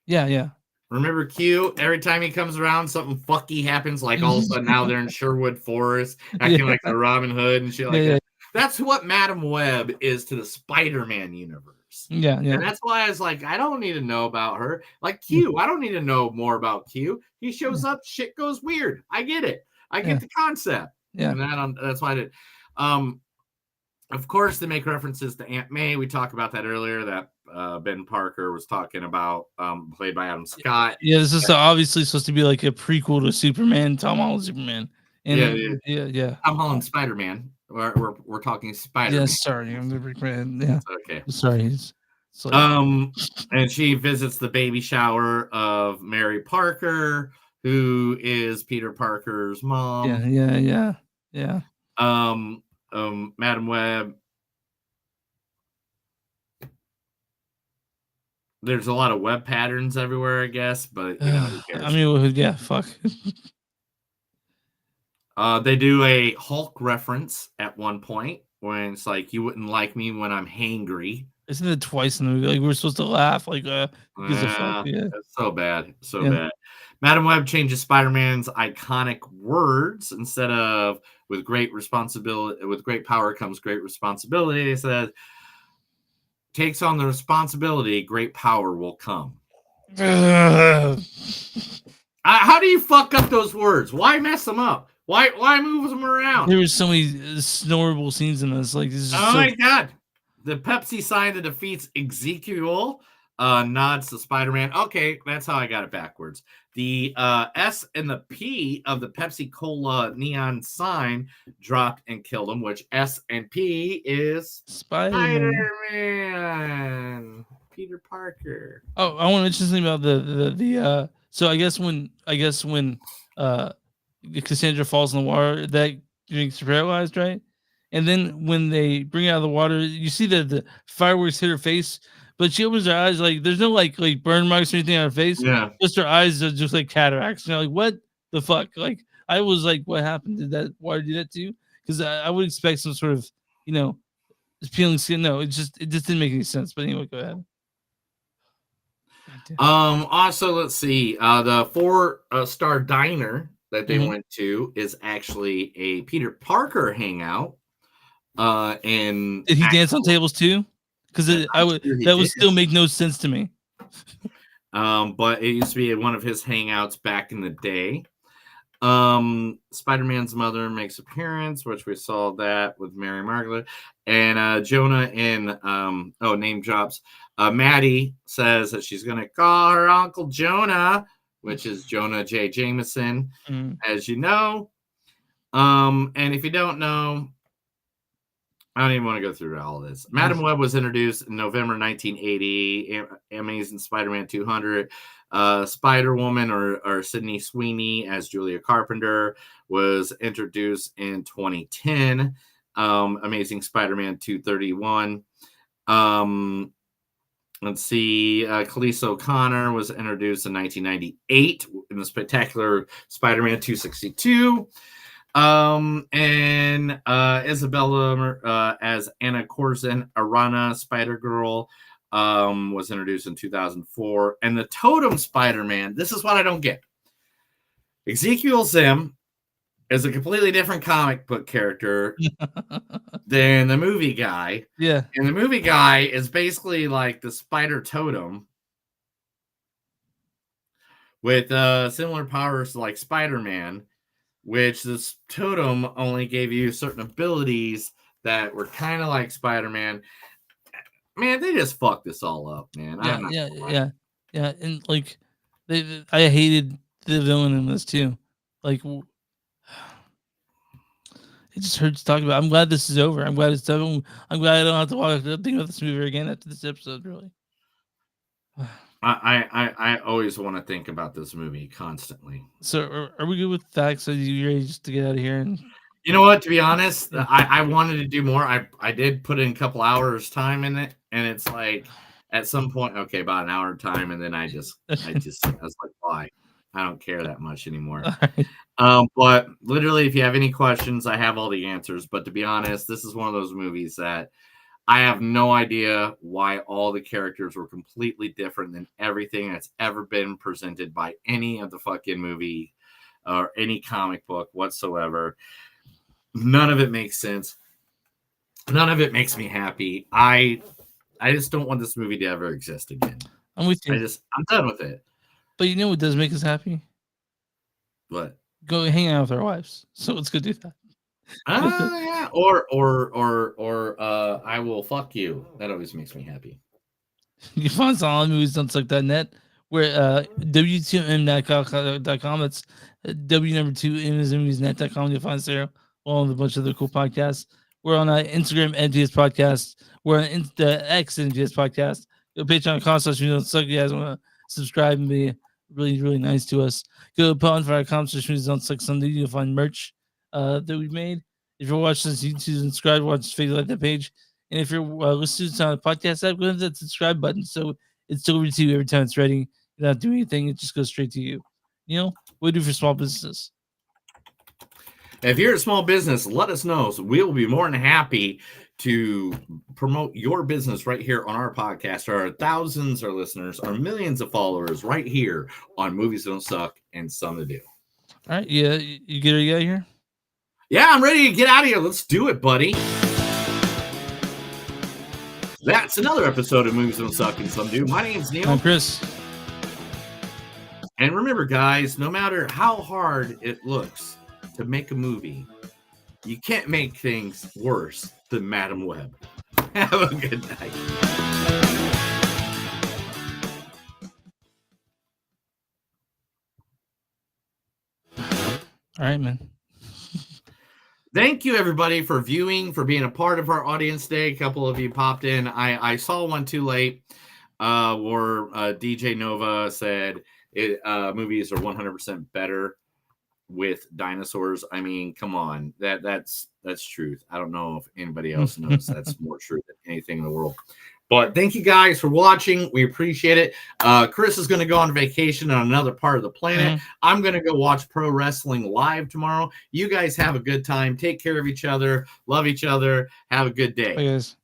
A: Yeah.
B: Remember Q? Every time he comes around, something fucky happens. Like all of a sudden now they're in Sherwood Forest, acting like the Robin Hood and shit like that. That's what Madam Web is to the Spider-Man universe.
A: Yeah.
B: And that's why I was like, I don't need to know about her. Like Q, I don't need to know more about Q. He shows up, shit goes weird. I get it. I get the concept.
A: Yeah.
B: And that's why I did. Of course, they make references to Aunt May. We talked about that earlier. That Ben Parker was talking about, played by Adam Scott.
A: Yeah, this is obviously supposed to be like a prequel to Superman, Tom Holland Superman. And
B: yeah. Tom Holland Spider-Man. We're talking Spider-Man.
A: Yeah, sorry, I'm the big man. Yeah,
B: okay.
A: Sorry. It's like...
B: and she visits the baby shower of Mary Parker, who is Peter Parker's mom.
A: Yeah.
B: Madam Web. There's a lot of web patterns everywhere, I guess, but who cares?
A: I mean, fuck.
B: They do a Hulk reference at one point when it's like, you wouldn't like me when I'm hangry.
A: Isn't it twice in the movie? Like, we're supposed to laugh. Like,
B: It's so bad. Bad. Madam Web changes Spider-Man's iconic words. Instead of with great power comes great responsibility. It says, takes on the responsibility, great power will come. How do you fuck up those words? Why mess them up? Why move them around?
A: There was so many snorable scenes in this. Like, this is
B: my god! The Pepsi sign that defeats Ezekiel nods to Spider-Man. Okay, that's how I got it backwards. The S and the P of the Pepsi Cola neon sign dropped and killed him, which S and P is Spider-Man. Peter Parker.
A: Oh, I want to mention something about the so I guess when Cassandra falls in the water, that gets paralyzed, right? And then when they bring her out of the water, you see that the fireworks hit her face, but she opens her eyes, like there's no like burn marks or anything on her face.
B: Yeah.
A: Just her eyes are just like cataracts. You know, like what the fuck? Like I was like, what happened? Did that water do that to you? Because I would expect some sort of, peeling skin. No, it just didn't make any sense. But anyway, go ahead.
B: Also, let's see. The 4-star diner that they went to is actually a Peter Parker hangout. And
A: did he dance on tables too? Because would still make no sense to me.
B: But it used to be one of his hangouts back in the day. Spider-Man's mother makes appearance, which we saw that with Mary Margaret, and Jonah in name drops. Maddie says that she's gonna call her Uncle Jonah, which is Jonah J. Jameson, as you know. And if you don't know, I don't even want to go through all this. Madam Web was introduced in November 1980. Amazing Spider-Man 200. Spider-Woman or Sydney Sweeney as Julia Carpenter was introduced in 2010. Amazing Spider-Man 231. Let's see. Khaleesi O'Connor was introduced in 1998 in the Spectacular Spider-Man 262. And Isabella as Anna Corzin, Arana Spider-Girl was introduced in 2004. And the Totem Spider-Man, this is what I don't get. Ezekiel Zim is a completely different comic book character than the movie guy.
A: Yeah.
B: And the movie guy is basically like the Spider Totem with similar powers like Spider-Man, which this totem only gave you certain abilities that were kind of like Spider-Man. Man, they just fucked this all up, man.
A: Yeah. And like, I hated the villain in this too. Like, it just hurts talking about. I'm glad this is over. I'm glad it's done. I'm glad I don't have to think about this movie again after this episode. Really.
B: I always want to think about this movie constantly.
A: So are we good with facts? Are you ready just to get out of here? And
B: you know what? To be honest, I wanted to do more. I did put in a couple hours time in it, and it's like at some point, okay, about an hour time, and then I was like, why? I don't care that much anymore. But literally, if you have any questions, I have all the answers. But to be honest, this is one of those movies that I have no idea why all the characters were completely different than everything that's ever been presented by any of the fucking movie or any comic book whatsoever. None of it makes sense. None of it makes me happy. I just don't want this movie to ever exist again.
A: I'm with you.
B: I'm done with it.
A: But you know what does make us happy?
B: What?
A: Go hang out with our wives. So let's go do that.
B: Yeah. Or I will fuck you. That always makes me happy.
A: You can find us on movies.suck.net. We're w2m.com. That's w2m.net.com. You'll find us there along with a bunch of other cool podcasts. We're on Instagram, NGS Podcast. We're on X, NGS Podcast. Go Patreon.com/movies.suck. You guys want to subscribe and be really, really nice to us. Go to Patreon.com/movies.suck Sunday. You'll find merch that we made. If you're watching this YouTube, subscribe, watch this video, like that page. And if you're listening to on a podcast app, go to that subscribe button so it's delivered to you every time it's ready. You don't have to do anything, it just goes straight to you. You know, what do we do for small businesses?
B: If you're a small business, let us know. So we will be more than happy to promote your business right here on our podcast. Our thousands of listeners, our millions of followers right here on Movies Don't Suck and Some to Do.
A: All right, yeah, you get ready to get out of here?
B: Yeah, I'm ready to get out of here. Let's do it, buddy. That's another episode of Movies Don't Suck and Some Do. My name's Neil.
A: I'm Chris.
B: And remember, guys, no matter how hard it looks to make a movie, you can't make things worse than Madam Web. Have a good night.
A: All right, man.
B: Thank you, everybody, for viewing, for being a part of our audience today. A couple of you popped in. I saw one too late where DJ Nova said movies are 100% better with dinosaurs. I mean, come on. That's truth. I don't know if anybody else knows that's more true than anything in the world. But thank you guys for watching. We appreciate it. Chris is going to go on vacation on another part of the planet. I'm going to go watch pro wrestling live tomorrow. You guys have a good time. Take care of each other. Love each other. Have a good day.
A: Bye, guys.